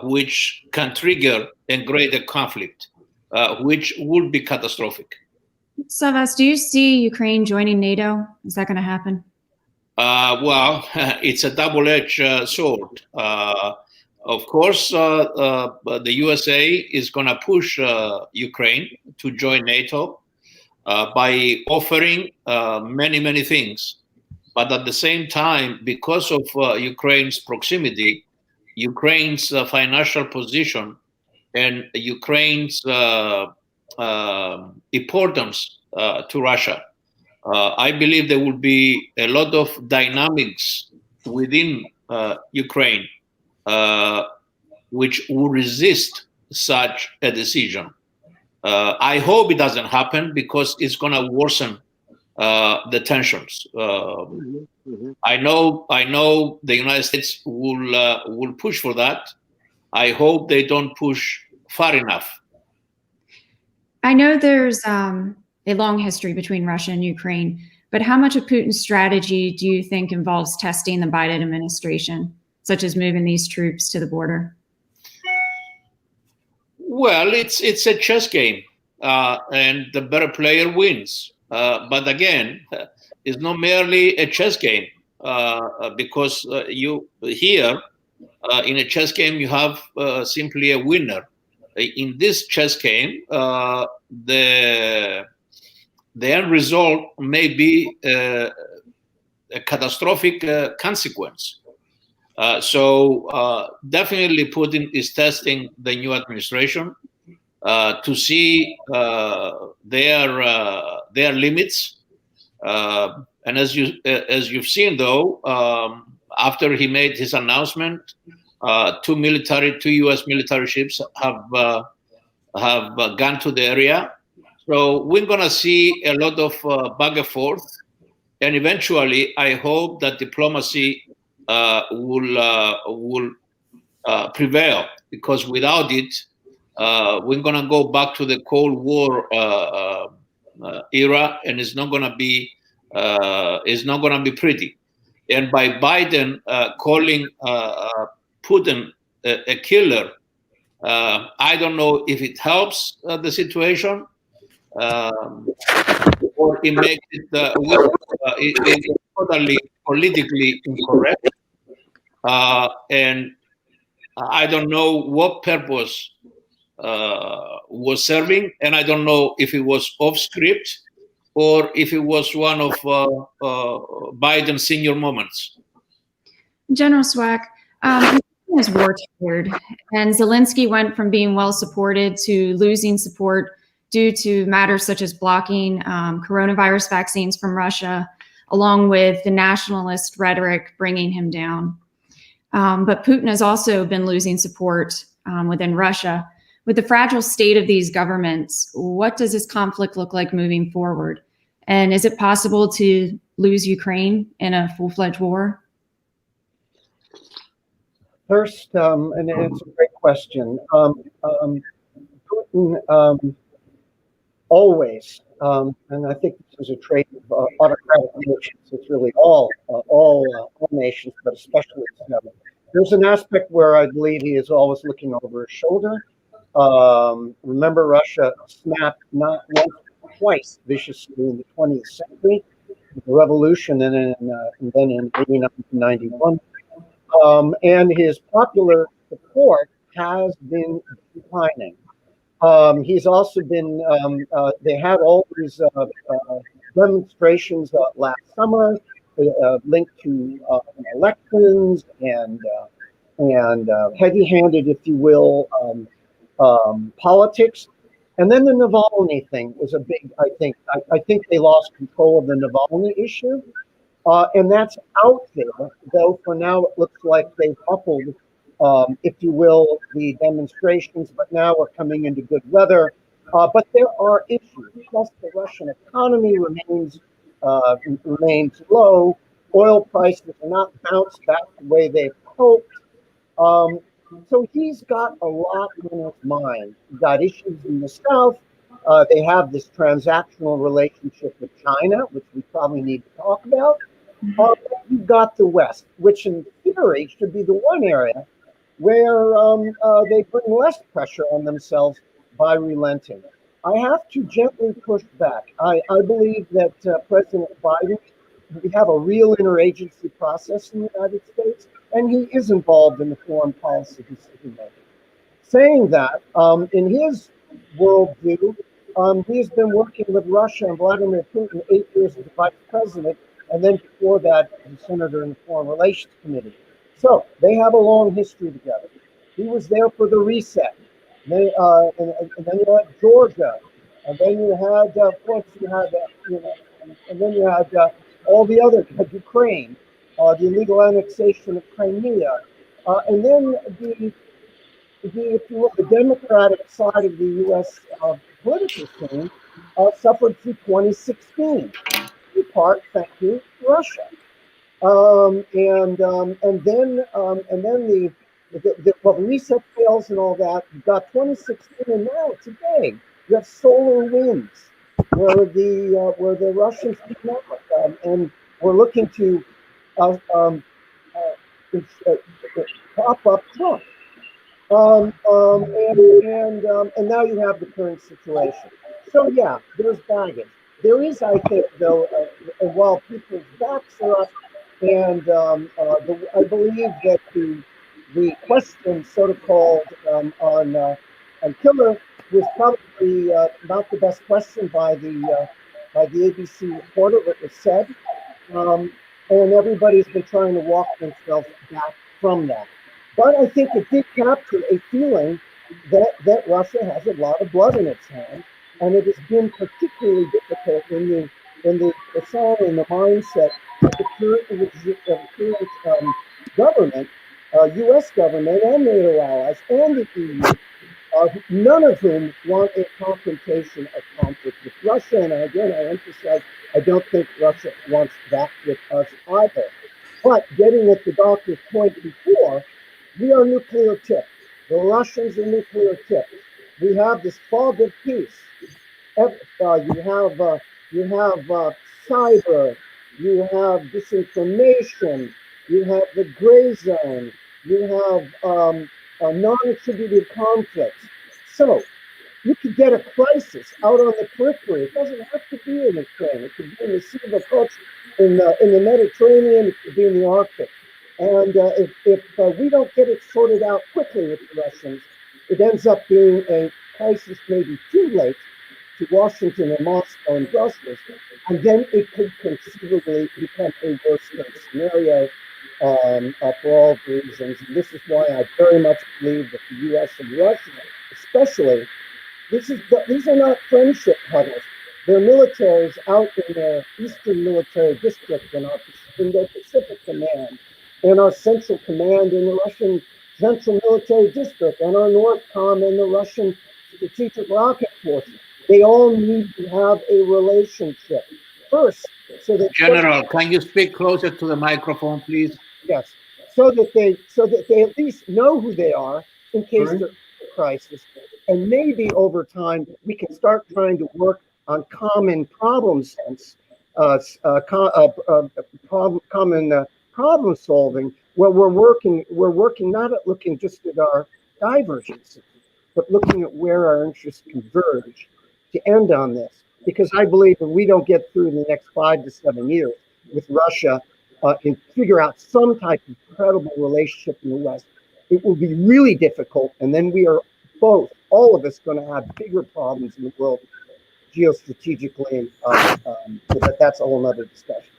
which can trigger a greater conflict, which would be catastrophic. Savas, do you see Ukraine joining NATO? Is that going to happen? Well, it's a double-edged sword. Of course, the USA is going to push Ukraine to join NATO by offering many, many things. But at the same time, because of Ukraine's proximity, Ukraine's financial position, and Ukraine's importance to Russia, I believe there will be a lot of dynamics within Ukraine which will resist such a decision. I hope it doesn't happen, because it's going to worsen the tensions. I know the United States will push for that. I hope they don't push far enough. I know there's a long history between Russia and Ukraine, but how much of Putin's strategy do you think involves testing the Biden administration, such as moving these troops to the border? Well, it's a chess game, and the better player wins. But again, it's not merely a chess game, because you here in a chess game you have simply a winner. In this chess game, the end result may be a catastrophic consequence. So definitely Putin is testing the new administration to see their limits. And as you've seen, though, after he made his announcement, two U.S. military ships have gone to the area. So we're going to see a lot of back and forth, and eventually, I hope that diplomacy will prevail, because without it, we're going to go back to the Cold War era, and it's not going to be pretty. And by Biden calling Putin a killer, I don't know if it helps the situation, or it makes it totally politically incorrect. And I don't know what purpose was serving, and I don't know if it was off script or if it was one of Biden's senior moments. General Swack, Putin is war tired, and Zelensky went from being well supported to losing support due to matters such as blocking coronavirus vaccines from Russia, along with the nationalist rhetoric bringing him down. But Putin has also been losing support within Russia. With the fragile state of these governments, what does this conflict look like moving forward? And is it possible to lose Ukraine in a full-fledged war? First, and it's a great question. Putin always, and I think this is a trait of autocratic nations. It's really all nations, but especially seven. There's an aspect where I believe he is always looking over his shoulder. Remember, Russia snapped not once, but twice viciously in the 20th century, the revolution, and then in 89 to 91. And his popular support has been declining. He's also been, they had all these demonstrations last summer linked to elections and heavy-handed, if you will, politics. And then the Navalny thing was a big, I think they lost control of the Navalny issue. And that's out there, though for now it looks like they've coupled, if you will, the demonstrations, but now we're coming into good weather. But there are issues. Plus, the Russian economy remains low. Oil prices are not bounced back the way they've hoped. So he's got a lot in his mind. He's got issues in the South. They have this transactional relationship with China, which we probably need to talk about. You've got the West, which in theory should be the one area where they put less pressure on themselves by relenting. I have to gently push back. I believe that President Biden, we have a real interagency process in the United States, and he is involved in the foreign policy decision-making. Saying that, in his worldview, he's been working with Russia and Vladimir Putin 8 years as the vice president, and then before that, as a senator in the Foreign Relations Committee. So they have a long history together. He was there for the reset. And then you had Georgia, and then you had, of course, and then you had all the other, Ukraine, the illegal annexation of Crimea, and then if you look, the Democratic side of the U.S. Political scene suffered through 2016. In part, thank you, Russia, and then the reset fails and all that. You've got 2016, and now today you have solar winds. where the Russians came out, and we're looking to prop up Trump. And now you have the current situation. So yeah, there's baggage. There is, I think, though, while people's backs are up, and I believe that the question, sort of called on killer, was probably not the best question by the ABC reporter that was said, and everybody's been trying to walk themselves back from that. But I think it did capture a feeling that Russia has a lot of blood in its hands, and it has been particularly difficult in the persona, in the mindset of the current government, U.S. government, and NATO allies, and the EU, none of whom want a confrontation of conflict with Russia. And again, I emphasize, I don't think Russia wants that with us either. But getting at the doctor's point before, we are nuclear tipped. The Russians are nuclear tipped. We have this fog of peace. You have cyber. You have disinformation. You have the gray zone. You have non-attributed conflicts. So you could get a crisis out on the periphery. It doesn't have to be in Ukraine. It could be in the Sea of Okhotsk, in the Mediterranean. It could be in the Arctic. And if we don't get it sorted out quickly with the Russians, it ends up being a crisis maybe too late to Washington and Moscow and Brussels, and then it could conceivably become a worst-case scenario for all reasons. And this is why I very much believe that the U.S. and Russia, especially, these are not friendship huddles. Their militaries out in their Eastern Military District and in their Pacific Command, and our Central Command in the Russian Central Military District, and our Northcom and the Russian Strategic Rocket Forces. They all need to have a relationship first, so that General, can you speak closer to the microphone, please? Yes, so that they at least know who they are in case there's a crisis, and maybe over time we can start trying to work on common problem sense, common problem solving, where we're working not at looking just at our divergences, but looking at where our interests converge to end on this. Because I believe if we don't get through in the next 5 to 7 years with Russia and figure out some type of credible relationship in the West, it will be really difficult. And then we are both, all of us, going to have bigger problems in the world geostrategically. But that's a whole other discussion.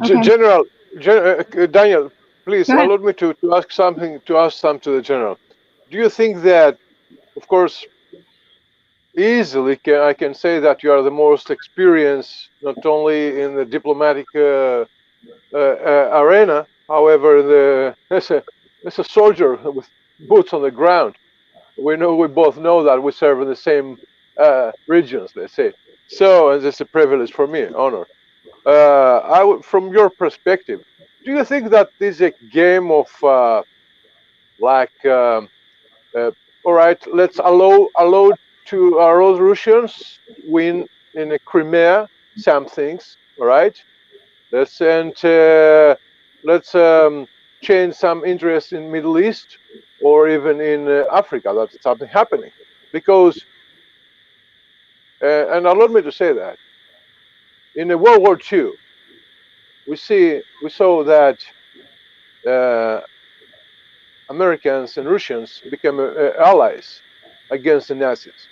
Okay. General, Daniel, please allow me to ask something to the general. Do you think that, of course, easily I can say that you are the most experienced, not only in the diplomatic arena, however, as a soldier with boots on the ground, we both know that we serve in the same regions, let's say. So, and it's a privilege for me, honor. From your perspective, do you think that this is a game of all right, let's allow our Russians win in a Crimea, some things, all right? Let's change some interest in Middle East or even in Africa. That's something happening because, and allow me to say that in World War II, we saw that Americans and Russians became allies against the Nazis,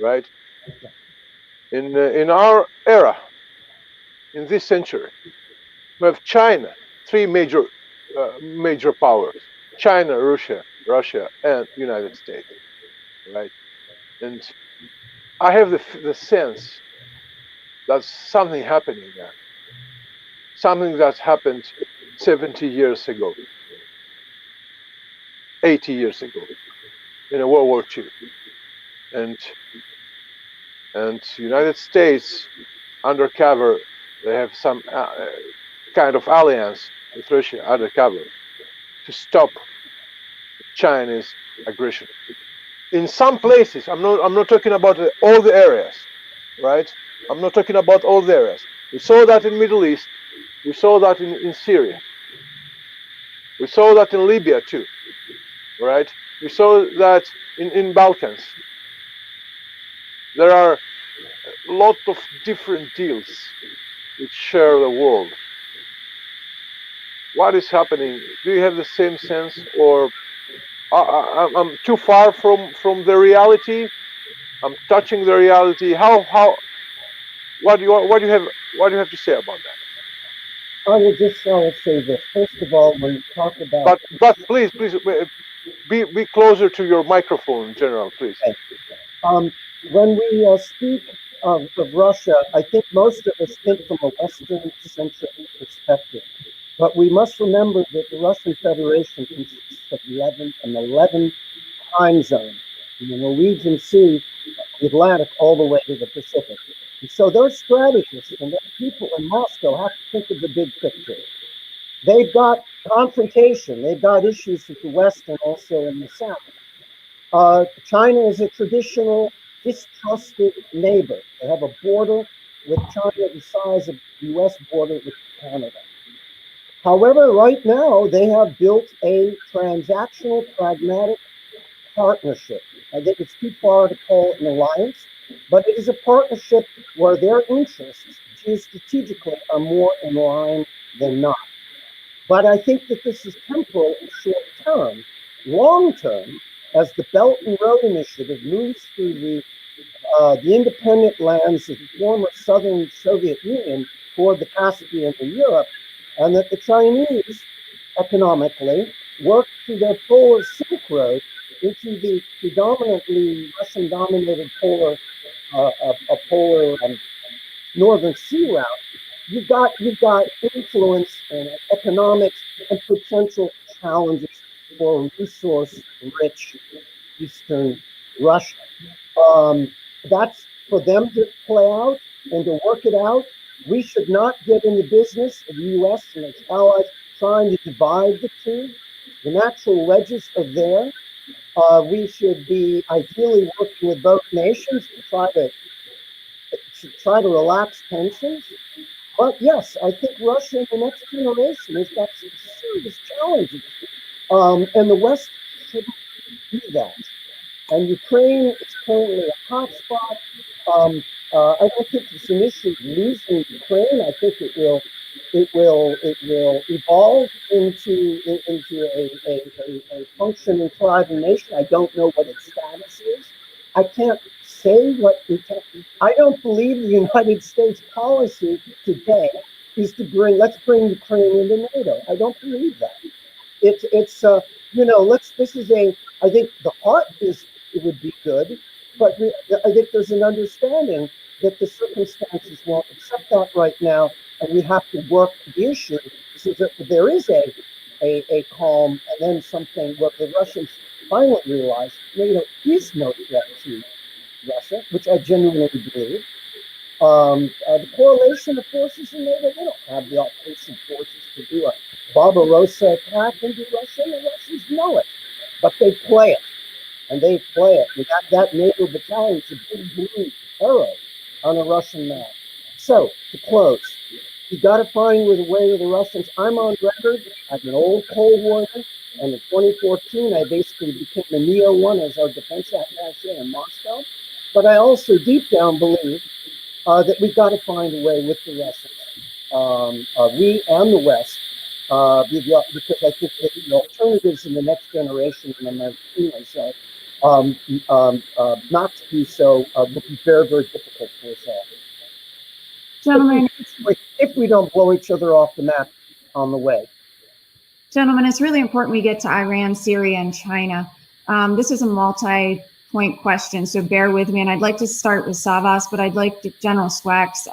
right? In our era, in this century, we have China, 3 major powers: China, Russia, and United States, right? And I have the sense that something happening there, something that happened 70 years ago, 80 years ago, in World War II, and United States undercover, they have some kind of alliance with Russia undercover to stop Chinese aggression. In some places, I'm not talking about all the areas, right? I'm not talking about all the areas. We saw that in Middle East. We saw that in Syria. We saw that in Libya too, right? We saw that in Balkans. There are a lot of different deals which share the world. What is happening? Do you have the same sense, or I'm too far from the reality? I'm touching the reality. What do you have to say about that? I will say this. First of all, when you talk about... But please, be closer to your microphone, General, please. Okay. When we speak of Russia, I think most of us think from a Western-centric perspective. But we must remember that the Russian Federation consists of 11 time zones. In the Norwegian Sea, the Atlantic, all the way to the Pacific. And so those strategists and those people in Moscow have to think of the big picture. They've got confrontation. They've got issues with the West and also in the South. China is a traditional distrusted neighbor. They have a border with China the size of the U.S. border with Canada. However, right now, they have built a transactional, pragmatic partnership. I think it's too far to call it an alliance, but it is a partnership where their interests geostrategically are more in line than not. But I think that this is temporal and short term. Long term, as the Belt and Road Initiative moves through the independent lands of the former Southern Soviet Union toward the Caspian and Europe, and that the Chinese economically work through their polar Silk Road into the predominantly Russian-dominated polar Northern Sea route, you've got influence and economics and potential challenges for resource-rich Eastern Russia. That's for them to play out and to work it out. We should not get in the business of the U.S. and its allies trying to divide the two. The natural wedges are there. We should be ideally working with both nations to try to relax tensions. But yes, I think Russia in the next generation has got some serious challenges. And the West shouldn't do that. And Ukraine is currently a hotspot. I don't think it's an issue of losing Ukraine. I think it will evolve into a functioning, thriving nation. I don't know what its status is. I can't say what I don't believe the United States policy today is to let's bring Ukraine into NATO. I don't believe that. I think the heart it would be good, but I think there's an understanding that the circumstances won't accept that right now, and we have to work the issue so that there is a calm, and then something where the Russians finally realize NATO is no threat to Russia, which I genuinely believe. The correlation of forces in NATO, they don't have the offensive forces to do a Barbarossa attack into Russia, and the Russians know it, but they play it. And they play it. We got that NATO battalion, it's a big blue arrow on a Russian map. So, to close, you got to find a way with the Russians. I'm on record as an old Cold Warrior, and in 2014, I basically became the Neo one as our defense attaché in Moscow. But I also deep down believe that we've got to find a way with the Russians, we and the West, because I think that the alternatives in the next generation and American so not to do so will be very, very difficult for us all. Gentlemen, if we don't blow each other off the map on the way. Gentlemen, it's really important we get to Iran, Syria, and China. This is a multi-point question, so bear with me. And I'd like to start with Savas, but I'd like General Swack's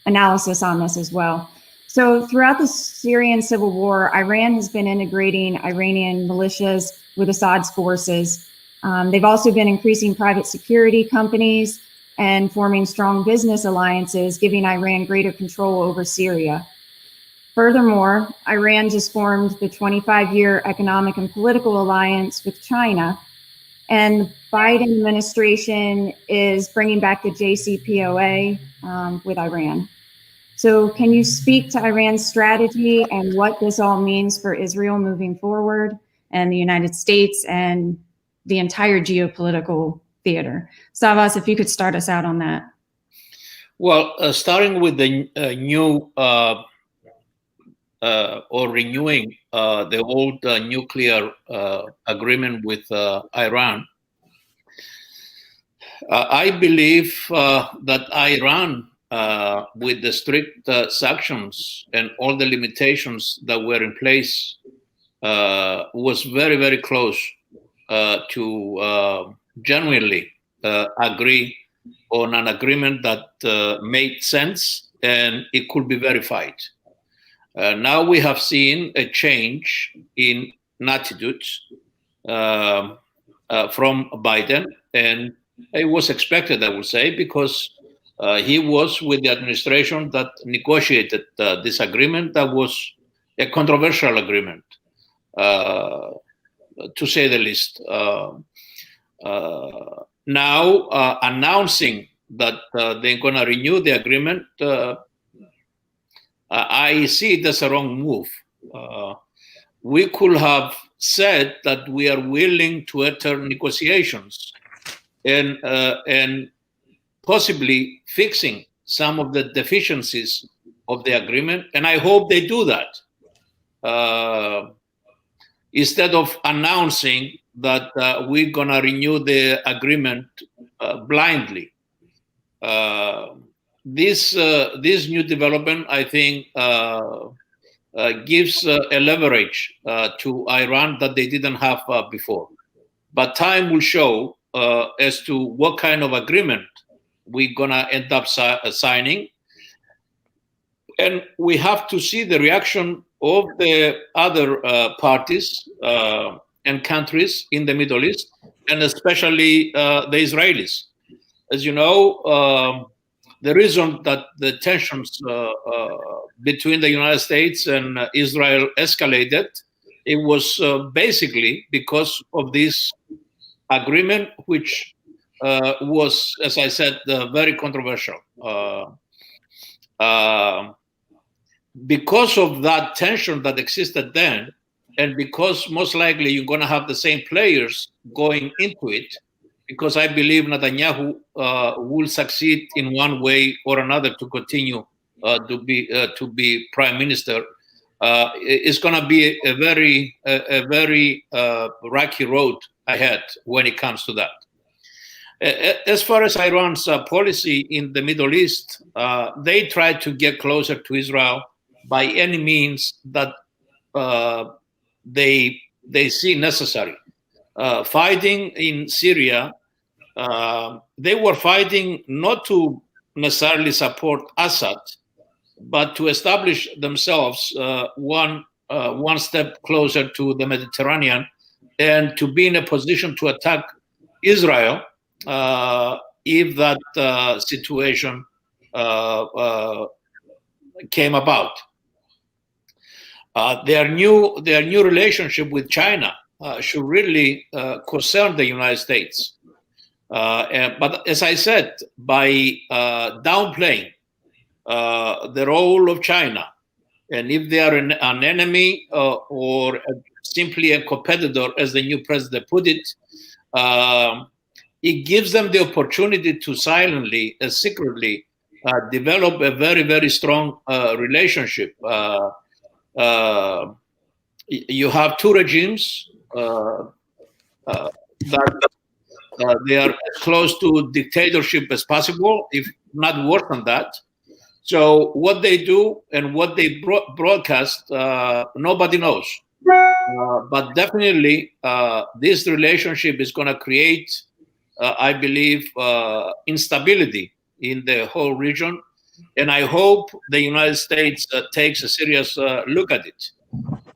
analysis on this as well. So throughout the Syrian civil war, Iran has been integrating Iranian militias with Assad's forces. They've also been increasing private security companies and forming strong business alliances, giving Iran greater control over Syria. Furthermore, Iran just formed the 25-year economic and political alliance with China, And the Biden administration is bringing back the JCPOA with Iran. So can you speak to Iran's strategy and what this all means for Israel moving forward and the United States and the entire geopolitical theater? Savas, if you could start us out on that. Well, starting with the new or renewing the old nuclear agreement with Iran, I believe that Iran, with the strict sanctions and all the limitations that were in place, was very, very close to genuinely agree on an agreement that made sense and it could be verified. Now we have seen a change in attitudes from Biden, and it was expected, I would say, because he was with the administration that negotiated this agreement that was a controversial agreement, to say the least. Now announcing that they're going to renew the agreement, I see it as a wrong move. We could have said that we are willing to enter negotiations and possibly fixing some of the deficiencies of the agreement, and I hope they do that. Instead of announcing that we're going to renew the agreement blindly. This new development, I think, gives a leverage to Iran that they didn't have before. But time will show as to what kind of agreement we're going to end up signing. And we have to see the reaction of the other parties and countries in the Middle East, and especially the Israelis. As you know, the reason that the tensions between the United States and Israel escalated, it was basically because of this agreement, which was, as I said, very controversial. Because of that tension that existed then, and because most likely you're going to have the same players going into it, because I believe Netanyahu will succeed in one way or another to continue to be prime minister. It's going to be a very rocky road ahead when it comes to that. As far as Iran's policy in the Middle East, they try to get closer to Israel by any means that they see necessary. Fighting in Syria, they were fighting not to necessarily support Assad, but to establish themselves one step closer to the Mediterranean and to be in a position to attack Israel if that situation came about. Their new relationship with China should really concern the United States. But as I said, by downplaying the role of China, and if they are an enemy or simply a competitor, as the new president put it, it gives them the opportunity to silently, secretly develop a very, very strong relationship. You have two regimes that they are as close to dictatorship as possible, if not worse than that. So what they do and what they broadcast, nobody knows. But definitely, this relationship is going to create, I believe, instability in the whole region. And I hope the United States takes a serious look at it.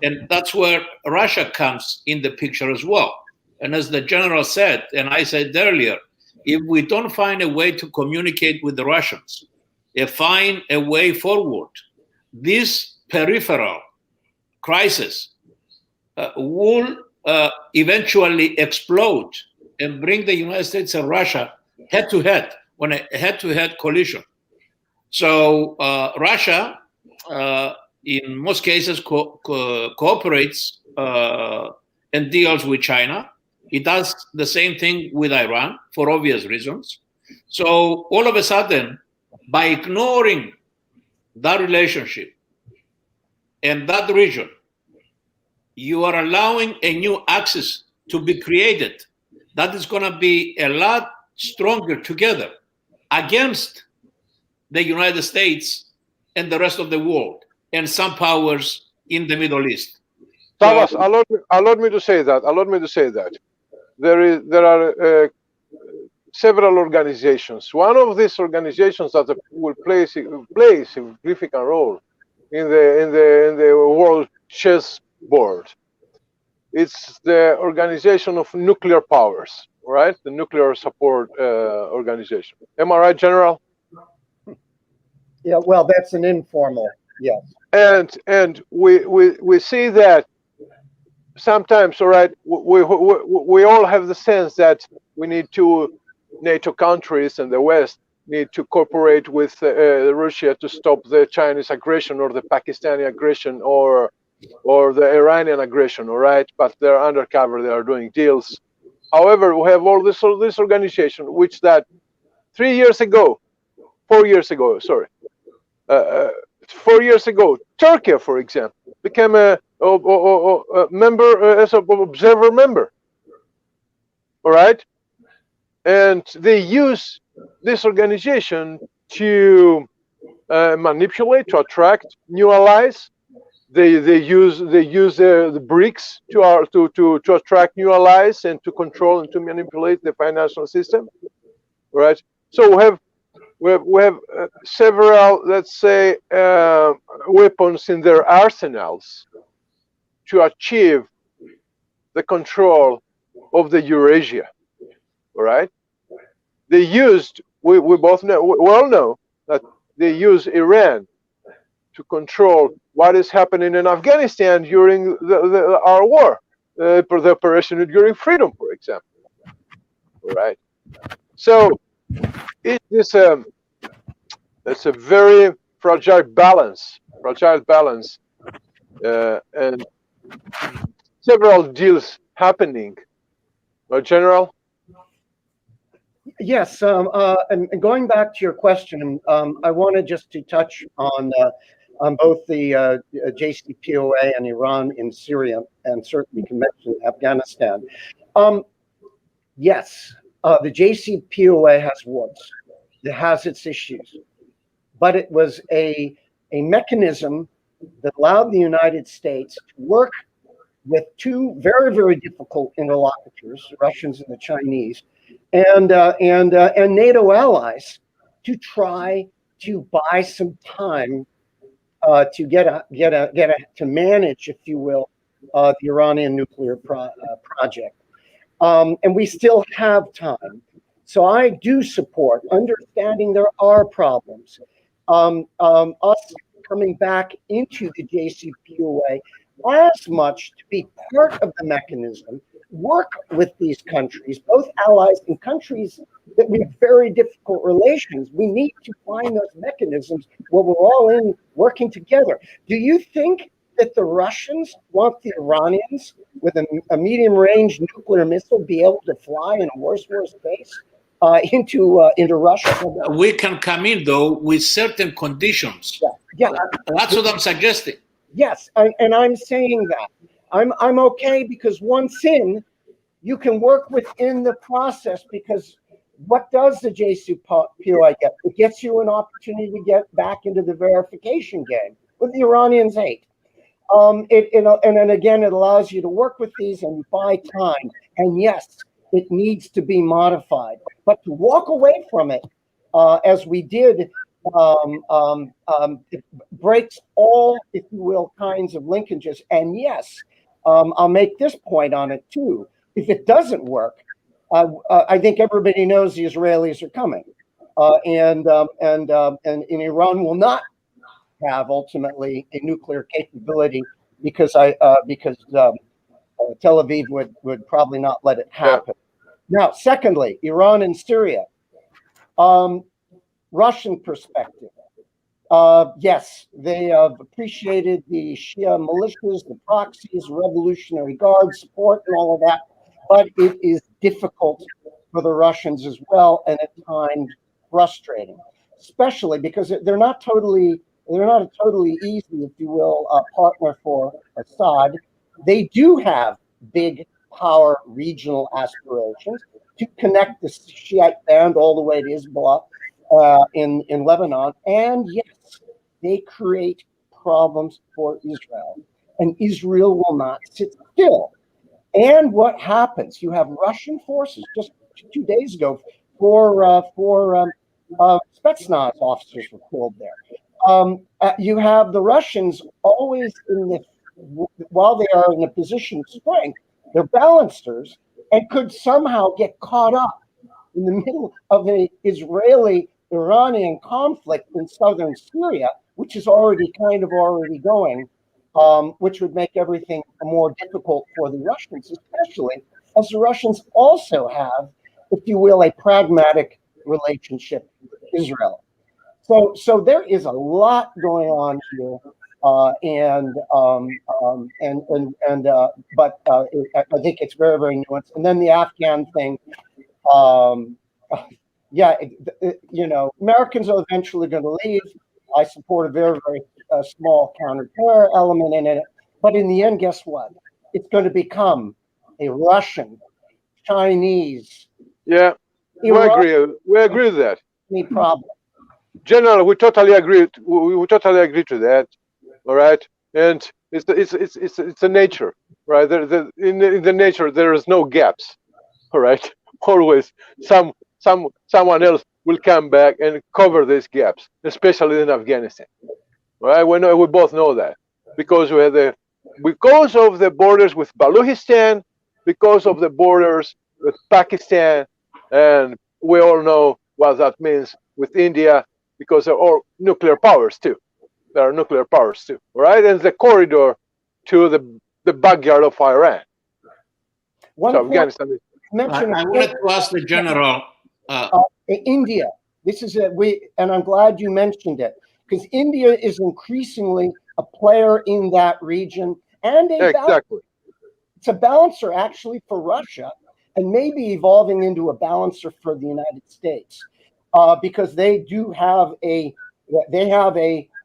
And that's where Russia comes in the picture as well. And as the general said, and I said earlier, if we don't find a way to communicate with the Russians, find a way forward, this peripheral crisis will eventually explode and bring the United States and Russia head-to-head, on a head-to-head collision. So Russia, in most cases, cooperates and deals with China. It does the same thing with Iran for obvious reasons. So all of a sudden, by ignoring that relationship and that region, you are allowing a new axis to be created that is going to be a lot stronger together against the United States and the rest of the world and some powers in the Middle East. Thomas, allow me to say that. There are several organizations. One of these organizations that will play a significant role in the world chess board. It's the Organization of Nuclear Powers, right? The Nuclear Support Organization. Am I right, General? Yeah, well, that's an informal, yes. And we see that sometimes, all right, we all have the sense that we need to, NATO countries and the West need to cooperate with Russia to stop the Chinese aggression or the Pakistani aggression or the Iranian aggression, all right? But they're undercover, they are doing deals. However, we have all this organization, which that 4 years ago, Turkey, for example, became a member, as an observer member, all right? And they use this organization to manipulate, to attract new allies. They use the BRICS to attract new allies and to control and to manipulate the financial system, right? So we have several, let's say, weapons in their arsenals to achieve the control of the Eurasia, all right? They used, we both know, we all know that they use Iran to control what is happening in Afghanistan during our war, for the Operation Enduring Freedom, for example, all right? So it's a very fragile balance, and several deals happening. General? Yes, and going back to your question, I wanted just to touch on both the JCPOA and Iran in Syria, and certainly you can mention Afghanistan. Yes, the JCPOA has warts. It has its issues, but it was a mechanism that allowed the United States to work with two very, very difficult interlocutors, the Russians and the Chinese, and NATO allies, to try to buy some time to manage, if you will, the Iranian nuclear project. And we still have time. So I do support understanding there are problems. Us coming back into the JCPOA as much to be part of the mechanism, work with these countries, both allies and countries that we have very difficult relations. We need to find those mechanisms where we're all in working together. Do you think that the Russians want the Iranians with a medium-range nuclear missile be able to fly in a worst case into Russia? We can come in, though, with certain conditions. Yeah. That's what I'm suggesting. Yes, and I'm saying that. I'm okay, because once in, you can work within the process, because what does the JCPOA get? It gets you an opportunity to get back into the verification game, what the Iranians hate. And then again, it allows you to work with these and buy time. And yes, it needs to be modified. But to walk away from it, as we did, it breaks all, if you will, kinds of linkages. And yes, I'll make this point on it too. If it doesn't work, I think everybody knows the Israelis are coming, and Iran will not have ultimately a nuclear capability, because Tel Aviv would probably not let it happen. Now, secondly, Iran and Syria. Russian perspective. Yes, they have appreciated the Shia militias, the proxies, Revolutionary Guard support, and all of that, but it is difficult for the Russians as well, and at times frustrating, especially because they're not a totally easy, if you will, partner for Assad. They do have big power regional aspirations to connect the Shiite band all the way to Hezbollah in Lebanon, and yes, they create problems for Israel, and Israel will not sit still. And what happens? You have Russian forces. Just 2 days ago, four Spetsnaz officers were killed there. You have the Russians always while they are in a position of strength, they're balancers and could somehow get caught up in the middle of an Israeli-Iranian conflict in southern Syria, which is already going, which would make everything more difficult for the Russians, especially as the Russians also have, if you will, a pragmatic relationship with Israel. So there is a lot going on here, but I think it's very, very nuanced. And then the Afghan thing, Americans are eventually going to leave. I support a very, very small counter-terror element in it. But in the end, guess what? It's going to become a Russian, Chinese. Yeah, we agree with that. Problem. General, we totally agree. We totally agree to that. All right, and it's a nature, right? In the nature there is no gaps. All right, always someone else will come back and cover these gaps, especially in Afghanistan. Right? We both know that because we have because of the borders with Baluchistan, because of the borders with Pakistan, and we all know what that means with India, because they're all nuclear powers too. There are nuclear powers too, right? And the corridor to the backyard of Iran. So Afghanistan is. I wanted to ask the general. India. This is and I'm glad you mentioned it, because India is increasingly a player in that region, and it's a balancer actually for Russia, and maybe evolving into a balancer for the United States, because they do have a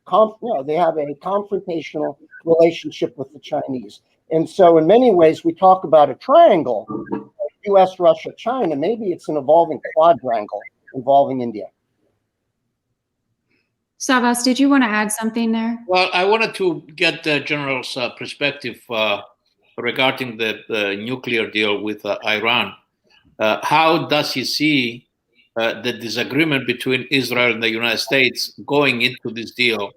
confrontational relationship with the Chinese. And so in many ways, we talk about a triangle, US, Russia, China. Maybe it's an evolving quadrangle involving India. Savas, did you want to add something there? Well, I wanted to get the general's perspective regarding the nuclear deal with Iran. How does he see the disagreement between Israel and the United States going into this deal?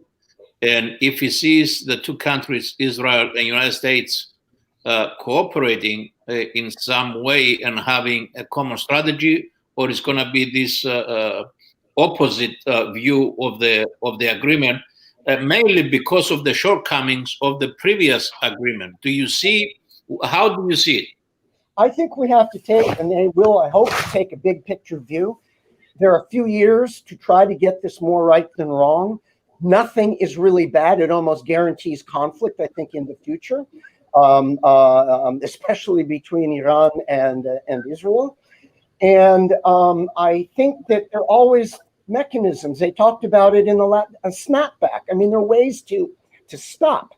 And if he sees the two countries, Israel and United States, cooperating in some way and having a common strategy, or is going to be this opposite view of the agreement, mainly because of the shortcomings of the previous agreement? How do you see it? I think we have to take, and they will, I hope, take a big picture view. There are a few years to try to get this more right than wrong. Nothing is really bad. It almost guarantees conflict, I think, in the future, especially between Iran and Israel. And I think that there are always mechanisms. They talked about it in a snapback. I mean, there are ways to stop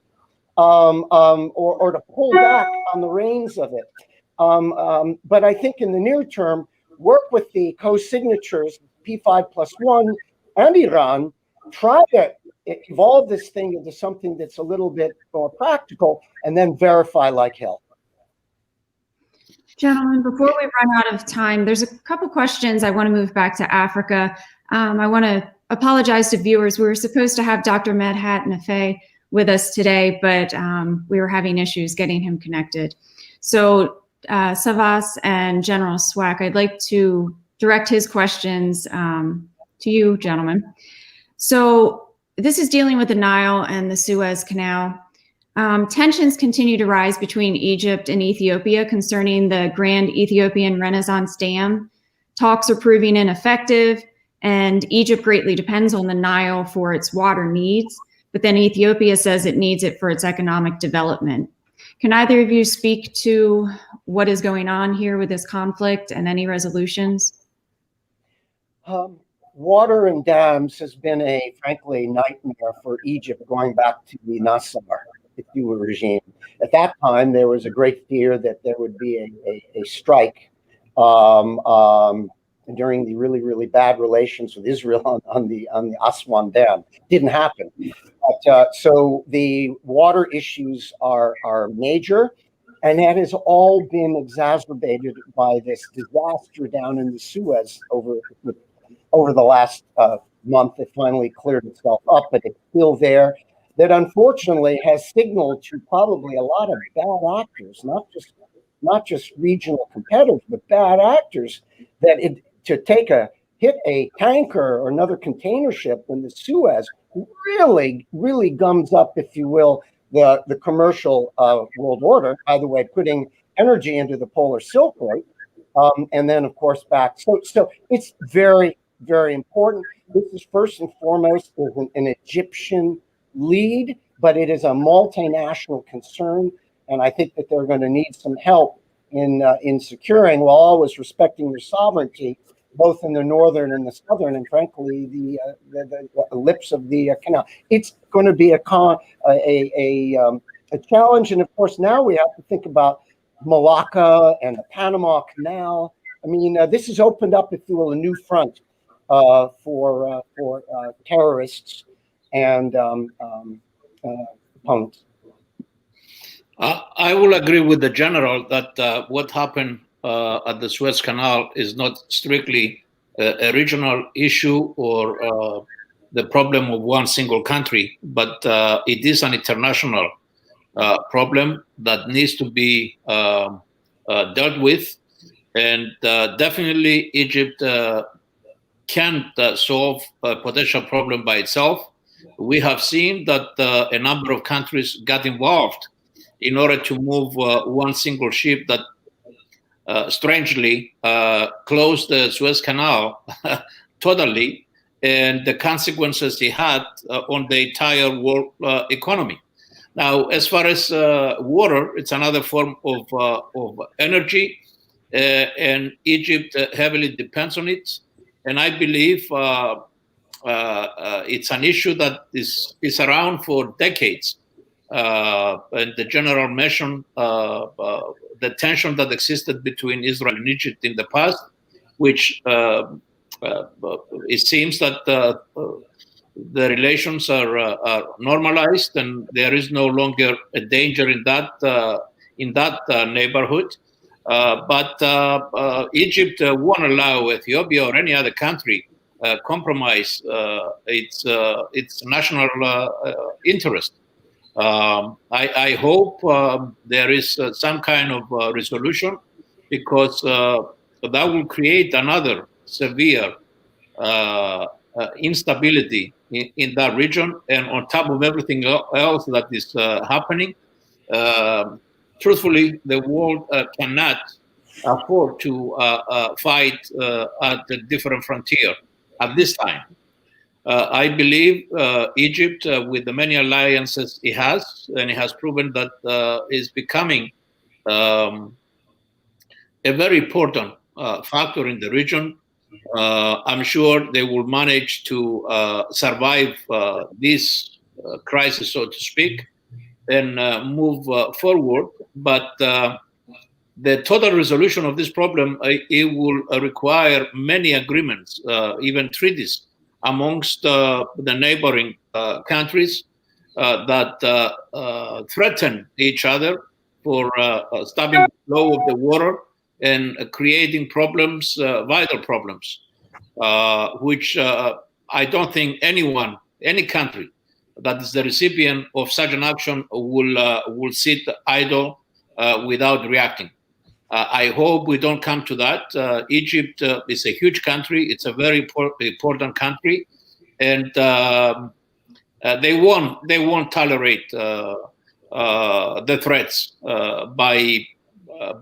or to pull back on the reins of it. But I think in the near term, work with the co-signatures, P5+1 and Iran, try to evolve this thing into something that's a little bit more practical, and then verify like hell. Gentlemen, before we run out of time, there's a couple questions. I want to move back to Africa. I want to apologize to viewers. We were supposed to have Dr. Medhat Nafay with us today, but we were having issues getting him connected. So Savas and General Swack, I'd like to direct his questions to you, gentlemen. So this is dealing with the Nile and the Suez Canal. Tensions continue to rise between Egypt and Ethiopia concerning the Grand Ethiopian Renaissance Dam. Talks are proving ineffective, and Egypt greatly depends on the Nile for its water needs, but then Ethiopia says it needs it for its economic development. Can either of you speak to what is going on here with this conflict and any resolutions? Water and dams has been a, frankly, nightmare for Egypt going back to the Nasser regime. At that time, there was a great fear that there would be a strike during the really, really bad relations with Israel on the Aswan Dam. Didn't happen. But, so the water issues are major, and that has all been exacerbated by this disaster down in the Suez over the last month. It finally cleared itself up, but it's still there. That unfortunately has signaled to probably a lot of bad actors, not just regional competitors, but bad actors, that to hit a tanker or another container ship in the Suez really gums up, if you will, the commercial world order. By the way, putting energy into the polar Silk Route, and then of course back. So it's very, very important. This is first and foremost an Egyptian lead, but it is a multinational concern, and I think that they're going to need some help in securing, while always respecting their sovereignty, both in the northern and the southern, and frankly, the lips of the canal. It's going to be a challenge, and of course now we have to think about Malacca and the Panama Canal. I mean, this has opened up, if you will, a new front for terrorists and opponents. I will agree with the general that what happened at the Suez Canal is not strictly a regional issue or the problem of one single country, but it is an international problem that needs to be dealt with. And definitely Egypt can't solve a potential problem by itself. We have seen that a number of countries got involved in order to move one single ship that strangely closed the Suez Canal totally, and the consequences it had on the entire world economy. Now, as far as water, it's another form of energy, and Egypt heavily depends on it. And I believe it's an issue that is around for decades. And the general mentioned the tension that existed between Israel and Egypt in the past, which it seems that the relations are normalized, and there is no longer a danger in that neighborhood. But Egypt won't allow Ethiopia or any other country compromise its national interest. I hope there is some kind of resolution, because that will create another severe instability in that region. And on top of everything else that is happening, truthfully, the world cannot afford to fight at a different frontier at this time. I believe Egypt, with the many alliances it has, and it has proven that is becoming a very important factor in the region. I'm sure they will manage to survive this crisis, so to speak, and move forward. But the total resolution of this problem, it will require many agreements, even treaties, amongst the neighboring countries that threaten each other for stopping the flow of the water and creating problems, vital problems, which I don't think any country that is the recipient of such an action will sit idle without reacting. I hope we don't come to that. Egypt is a huge country. It's a very important country, and they won't tolerate the threats by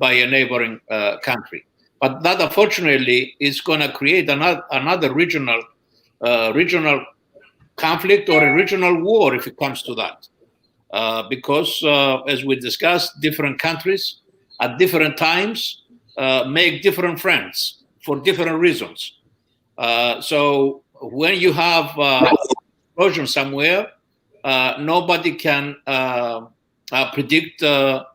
a neighboring country. But that, unfortunately, is going to create another regional conflict or a regional war if it comes to that. Because, as we discussed, different countries at different times make different friends for different reasons. So when you have explosion somewhere, nobody can predict the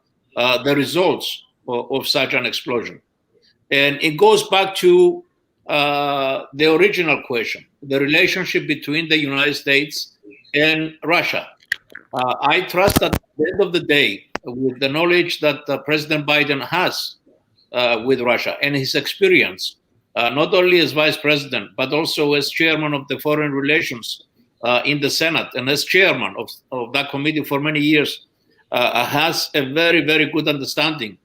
results of such an explosion. And it goes back to the original question, the relationship between the United States and Russia. I trust that at the end of the day, with the knowledge that President Biden has with Russia and his experience, not only as vice president, but also as chairman of the foreign relations in the Senate and as chairman of that committee for many years, has a very, very good understanding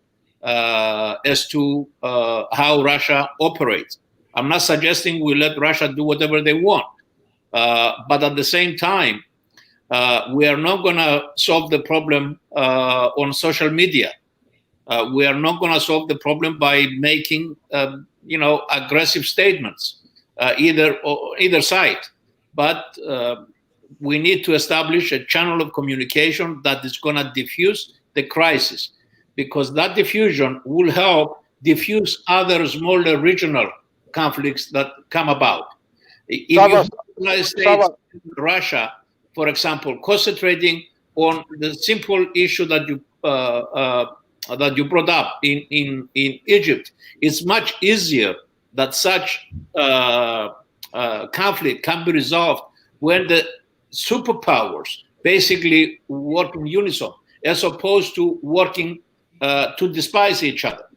as to how Russia operates. I'm not suggesting we let Russia do whatever they want, but at the same time, we are not going to solve the problem on social media. We are not going to solve the problem by making, aggressive statements, either side. But we need to establish a channel of communication that is going to diffuse the crisis, because that diffusion will help diffuse other smaller regional conflicts that come about. If you have the United States and Russia, for example, concentrating on the simple issue that you brought up in Egypt, it's much easier that such conflict can be resolved when the superpowers basically work in unison, as opposed to working to despise each other.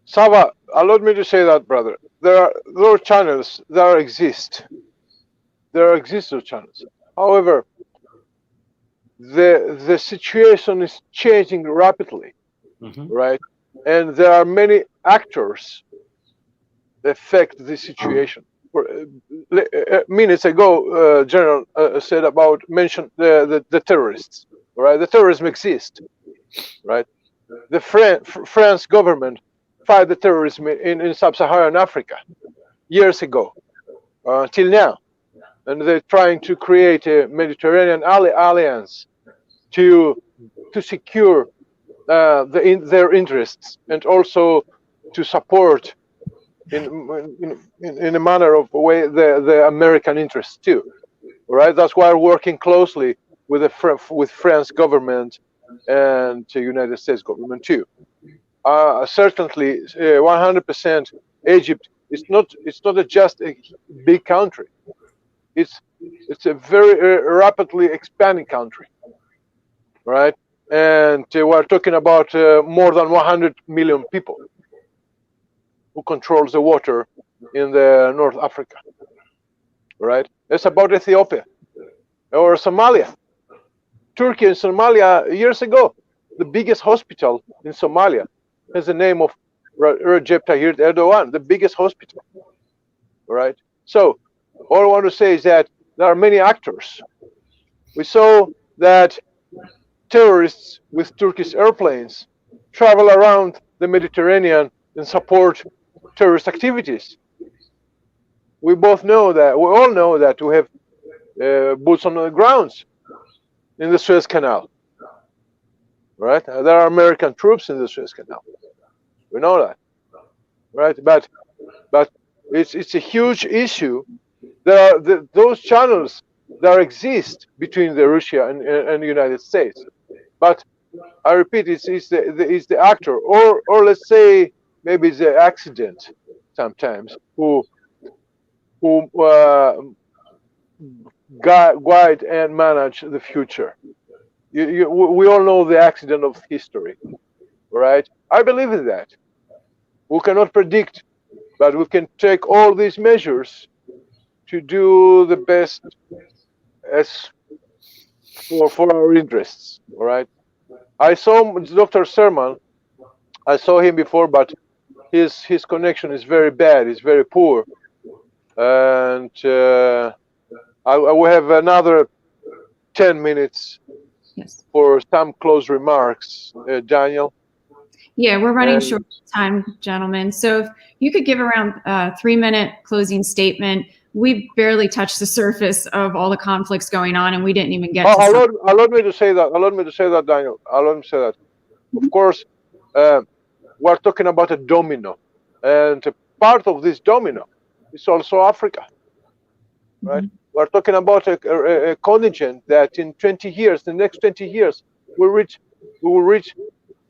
Sava, allow me to say that, brother. There are those channels that exist. There exist those channels. However, the situation is changing rapidly, right? And there are many actors that affect the situation. Minutes ago, General mentioned the terrorists, right? The terrorism exists, right? The France government fight the terrorism in sub-Saharan Africa years ago, till now. And they're trying to create a Mediterranean alliance to secure their interests, and also to support in a manner of way the American interests too. Right? That's why we're working closely with with France government and the United States government too. Certainly, 100%. Egypt is not just a big country. It's a very rapidly expanding country, right? And we're talking about more than 100 million people who controls the water in the North Africa, right? It's about Ethiopia or Somalia. Turkey and Somalia years ago, the biggest hospital in Somalia has the name of Recep Tayyip Erdogan, the biggest hospital, right? So all I want to say is that there are many actors. We saw that terrorists with Turkish airplanes travel around the Mediterranean and support terrorist activities. We all know that we have boots on the grounds in the Suez Canal, right? There are American troops in the Suez Canal. We know that, right? But it's a huge issue. There are those channels that exist between Russia and the United States. But I repeat, it's the actor, or let's say maybe it's the accident sometimes who guide and manage the future. We all know the accident of history, right? I believe in that. We cannot predict, but we can take all these measures to do the best as for our interests, all right? I saw Dr. Serman. I saw him before, but his connection is very bad. It's very poor, and I will have another 10 minutes Yes. for some close remarks, Daniel. Yeah, we're running short of time, gentlemen. So if you could give around a 3-minute closing statement. We've barely touched the surface of all the conflicts going on, and we didn't even get to allow me to say that. Allow me to say that, Daniel. Allow me to say that. Of course, we're talking about a domino, and a part of this domino is also Africa, right? We're talking about a continent that in 20 years, the next 20 years, we will reach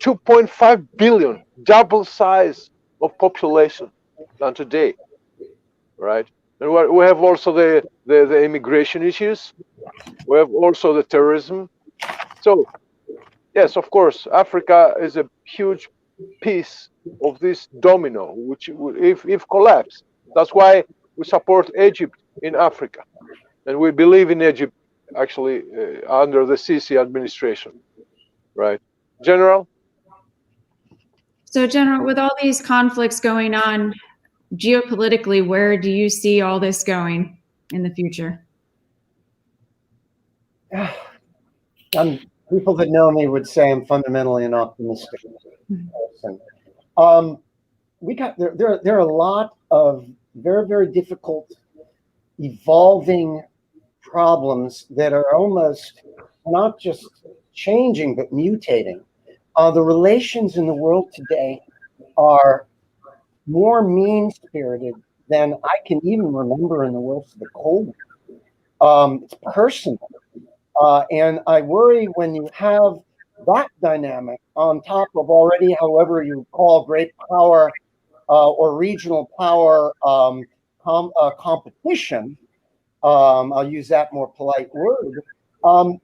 2.5 billion, double size of population than today, right? And we have also the immigration issues. We have also the terrorism. So, yes, of course, Africa is a huge piece of this domino, which if collapse, that's why we support Egypt in Africa. And we believe in Egypt, actually, under the Sisi administration, right? General? So, General, with all these conflicts going on, geopolitically, where do you see all this going in the future? People that know me would say I'm fundamentally an optimistic person. There are a lot of very, very difficult, evolving problems that are almost not just changing but mutating. The relations in the world today are more mean-spirited than I can even remember in the worst of the Cold War. It's personal. And I worry when you have that dynamic on top of already, however you call great power or regional power competition, I'll use that more polite word,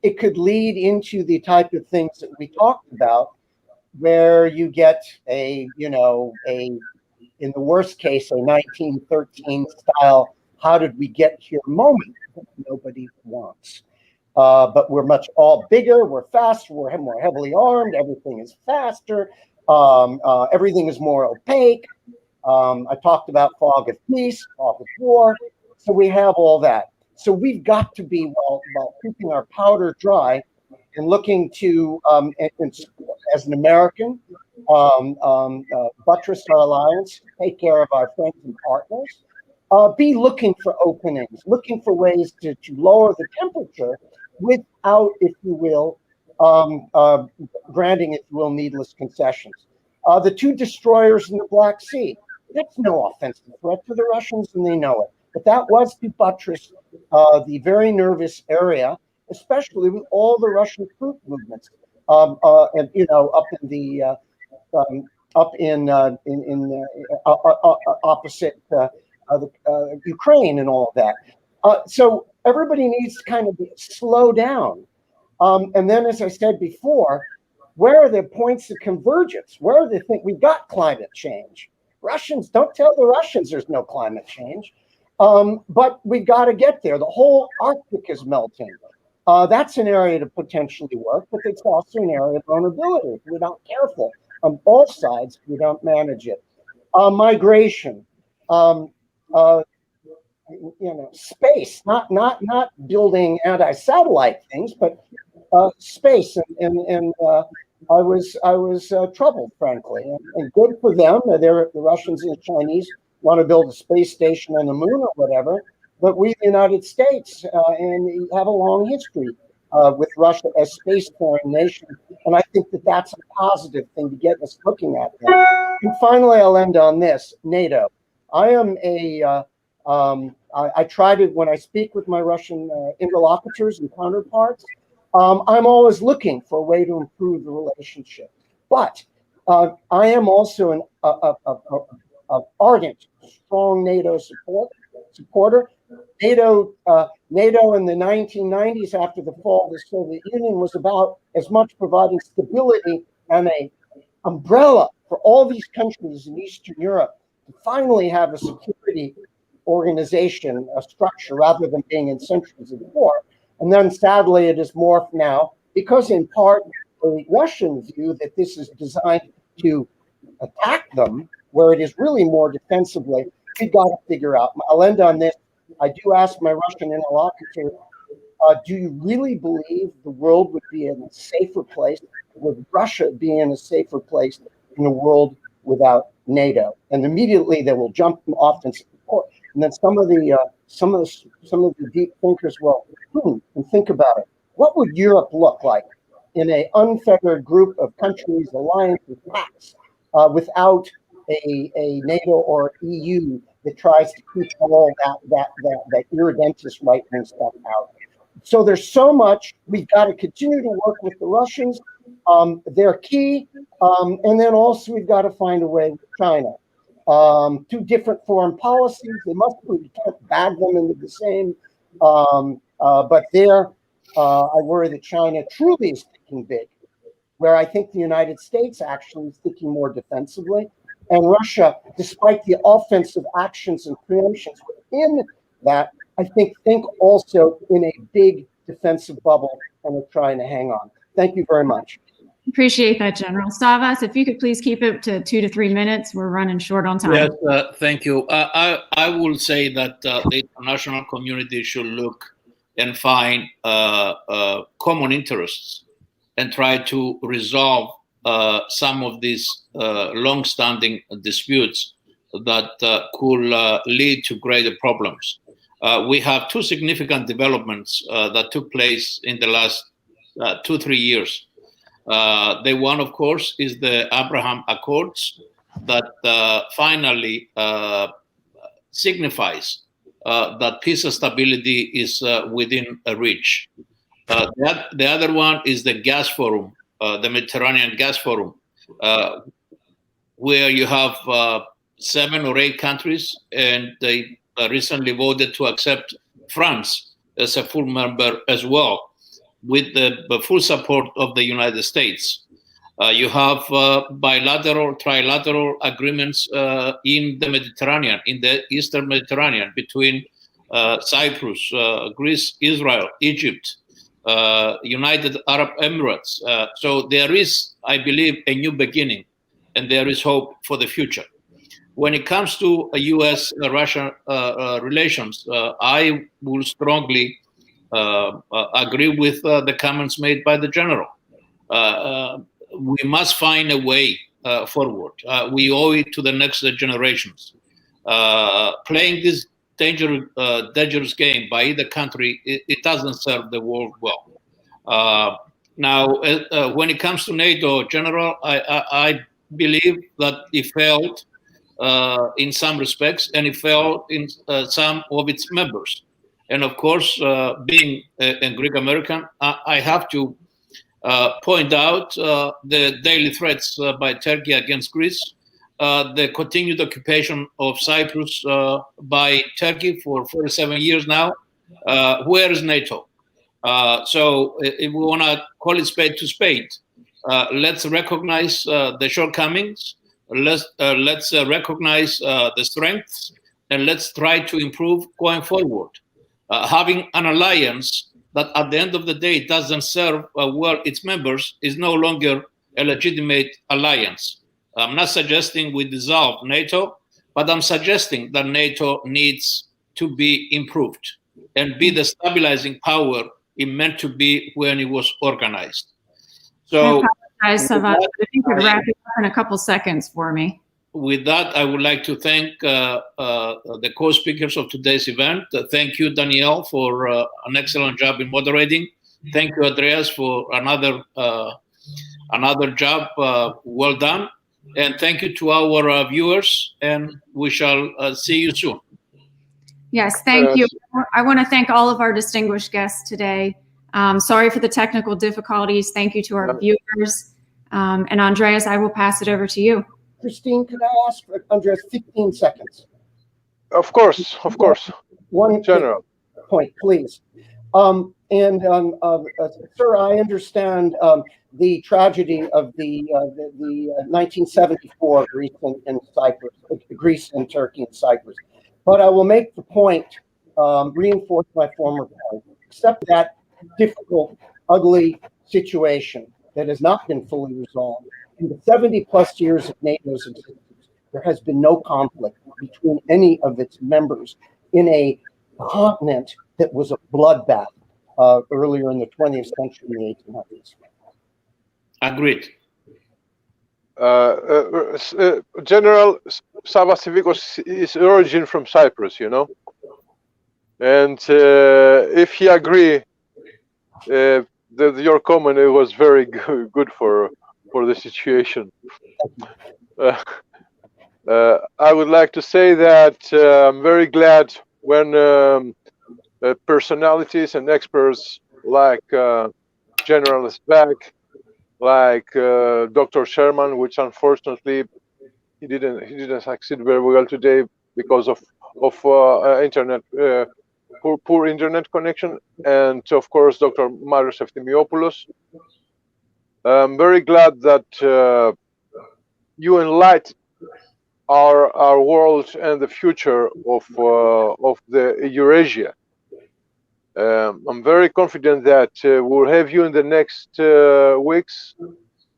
it could lead into the type of things that we talked about, where you get in the worst case, a 1913 style, how did we get here moment that nobody wants. But we're much all bigger, we're faster, we're more heavily armed, everything is faster, everything is more opaque. I talked about fog of peace, fog of war, so we have all that. So we've got to be, while keeping our powder dry and looking to, as an American, buttress our alliance, take care of our friends and partners, be looking for openings, looking for ways to lower the temperature without, if you will, granting, if you will, needless concessions. The 2 destroyers in the Black Sea, that's no offensive threat to the Russians, and they know it. But that was to buttress the very nervous area, especially with all the Russian troop movements, and up in the opposite Ukraine and all of that. So everybody needs to kind of slow down. And then, as I said before, where are the points of convergence? Where are the things? We've got climate change. Russians, don't tell the Russians there's no climate change. But we've got to get there. The whole Arctic is melting. That's an area to potentially work, but it's also an area of vulnerability if we're not careful on both sides, if we don't manage it. Migration, space, not building anti-satellite things, but space. And I was troubled, frankly, and good for them. The Russians and the Chinese want to build a space station on the moon or whatever, but we, the United States, and have a long history with Russia as spacefaring nation, and I think that that's a positive thing to get us looking at that. And finally, I'll end on this: NATO. I am I try to, when I speak with my Russian interlocutors and counterparts, I'm always looking for a way to improve the relationship. But I am also an ardent, strong NATO supporter. NATO in the 1990s, after the fall of the Soviet Union, was about as much providing stability and an umbrella for all these countries in Eastern Europe to finally have a security organization, a structure, rather than being in centuries of war. And then sadly, it is morphed now because, in part, the Russian view that this is designed to attack them, where it is really more defensively. We've got to figure out. I'll end on this. I do ask my Russian interlocutor, Do you really believe the world would be in a safer place? Would Russia be in a safer place in a world without NATO? And immediately they will jump off and support. And then some of the deep thinkers will and think about it. What would Europe look like in an unfettered group of countries, alliances, pacts, without a NATO or EU that tries to keep all that irredentist right-wing stuff out? So there's so much. We've got to continue to work with the Russians. They're key. And then also we've got to find a way with China. Two different foreign policies. They must be, we can't bag them into the same. But there, I worry that China truly is thinking big, where I think the United States actually is thinking more defensively. And Russia, despite the offensive actions and preemptions within that, I think also in a big defensive bubble and are trying to hang on. Thank you very much. Appreciate that, General. Savas, if you could please keep it to 2 to 3 minutes. We're running short on time. Yes, thank you. I will say that the international community should look and find common interests and try to resolve some of these long-standing disputes that could lead to greater problems. We have two significant developments that took place in the last 2-3 years. The one, of course, is the Abraham Accords that finally signifies that peace and stability is within reach. The other one is the gas forum, the Mediterranean Gas Forum, where you have 7 or 8 countries, and they recently voted to accept France as a full member as well, with the full support of the United States. You have bilateral, trilateral agreements in the Mediterranean, in the Eastern Mediterranean, between Cyprus, Greece, Israel, Egypt, United Arab Emirates. So there is, I believe, a new beginning, and there is hope for the future. When it comes to U.S.-Russia relations, I will strongly agree with the comments made by the General. We must find a way forward. We owe it to the next generations. Playing this dangerous game by either country, it doesn't serve the world well. Now, when it comes to NATO, General, I believe that it failed in some respects, and it failed in some of its members. And of course, being a Greek American, I have to point out the daily threats by Turkey against Greece, the continued occupation of Cyprus by Turkey for 47 years now. Where is NATO? So if we want to call it spade to spade, let's recognize the shortcomings, let's recognize the strengths, and let's try to improve going forward. Having an alliance that at the end of the day doesn't serve well its members is no longer a legitimate alliance. I'm not suggesting we dissolve NATO, but I'm suggesting that NATO needs to be improved and be the stabilizing power it meant to be when it was organized. So, I apologize, Savas, if you could wrap it up in a couple seconds for me. With that, I would like to thank the co-speakers of today's event. Thank you, Danielle, for an excellent job in moderating. Thank you, Andreas, for another job well done. And thank you to our viewers, and we shall see you soon. Yes, thank you. I want to thank all of our distinguished guests today. Sorry for the technical difficulties. Thank you to our viewers. And Andreas, I will pass it over to you. Christine, could I ask Andreas 15 seconds? Of course, of course. One General point, please. Sir, I understand the tragedy of the 1974 Greece and Turkey and Cyprus. But I will make the point, reinforce my former point, accept that difficult, ugly situation that has not been fully resolved. In the 70-plus years of NATO's existence, there has been no conflict between any of its members in a continent that was a bloodbath earlier in the 20th century, in the 1800s. Agreed. General Savvasidikos is origin from Cyprus, you know, and if he agree that your comment was very good for the situation. I would like to say that I'm very glad when personalities and experts like General Svag, like Dr. Sherman, which unfortunately he didn't succeed very well today because of internet poor internet connection, and of course Dr. Marios Eftimiopoulos. I'm very glad that you enlighten our world and the future of the Eurasia. I'm very confident that we'll have you in the next weeks,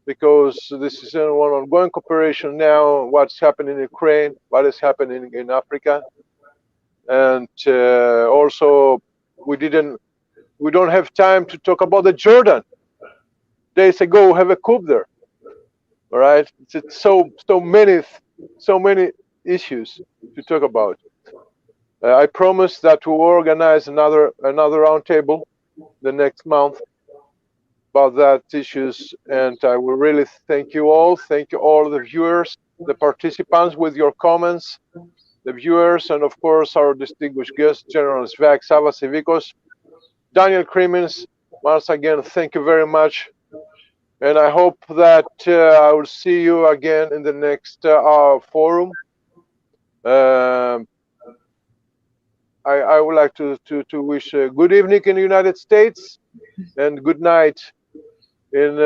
because this is an ongoing cooperation now. What's happening in Ukraine, what is happening in Africa, and also we don't have time to talk about the Jordan. Days ago, we have a coup there. All right, it's so many issues to talk about. I promise that we'll organize another roundtable the next month about that issues, and I will really thank you all. Thank you all the viewers, the participants with your comments, the viewers, and of course our distinguished guest, General Svag Savvasidikos. Daniel Crimins, once again, thank you very much. And I hope that I will see you again in the next forum. I would like to wish a good evening in the United States and good night in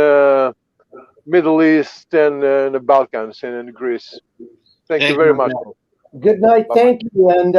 Middle East and the Balkans and in Greece. Thank you very much. Good night. Thank you. And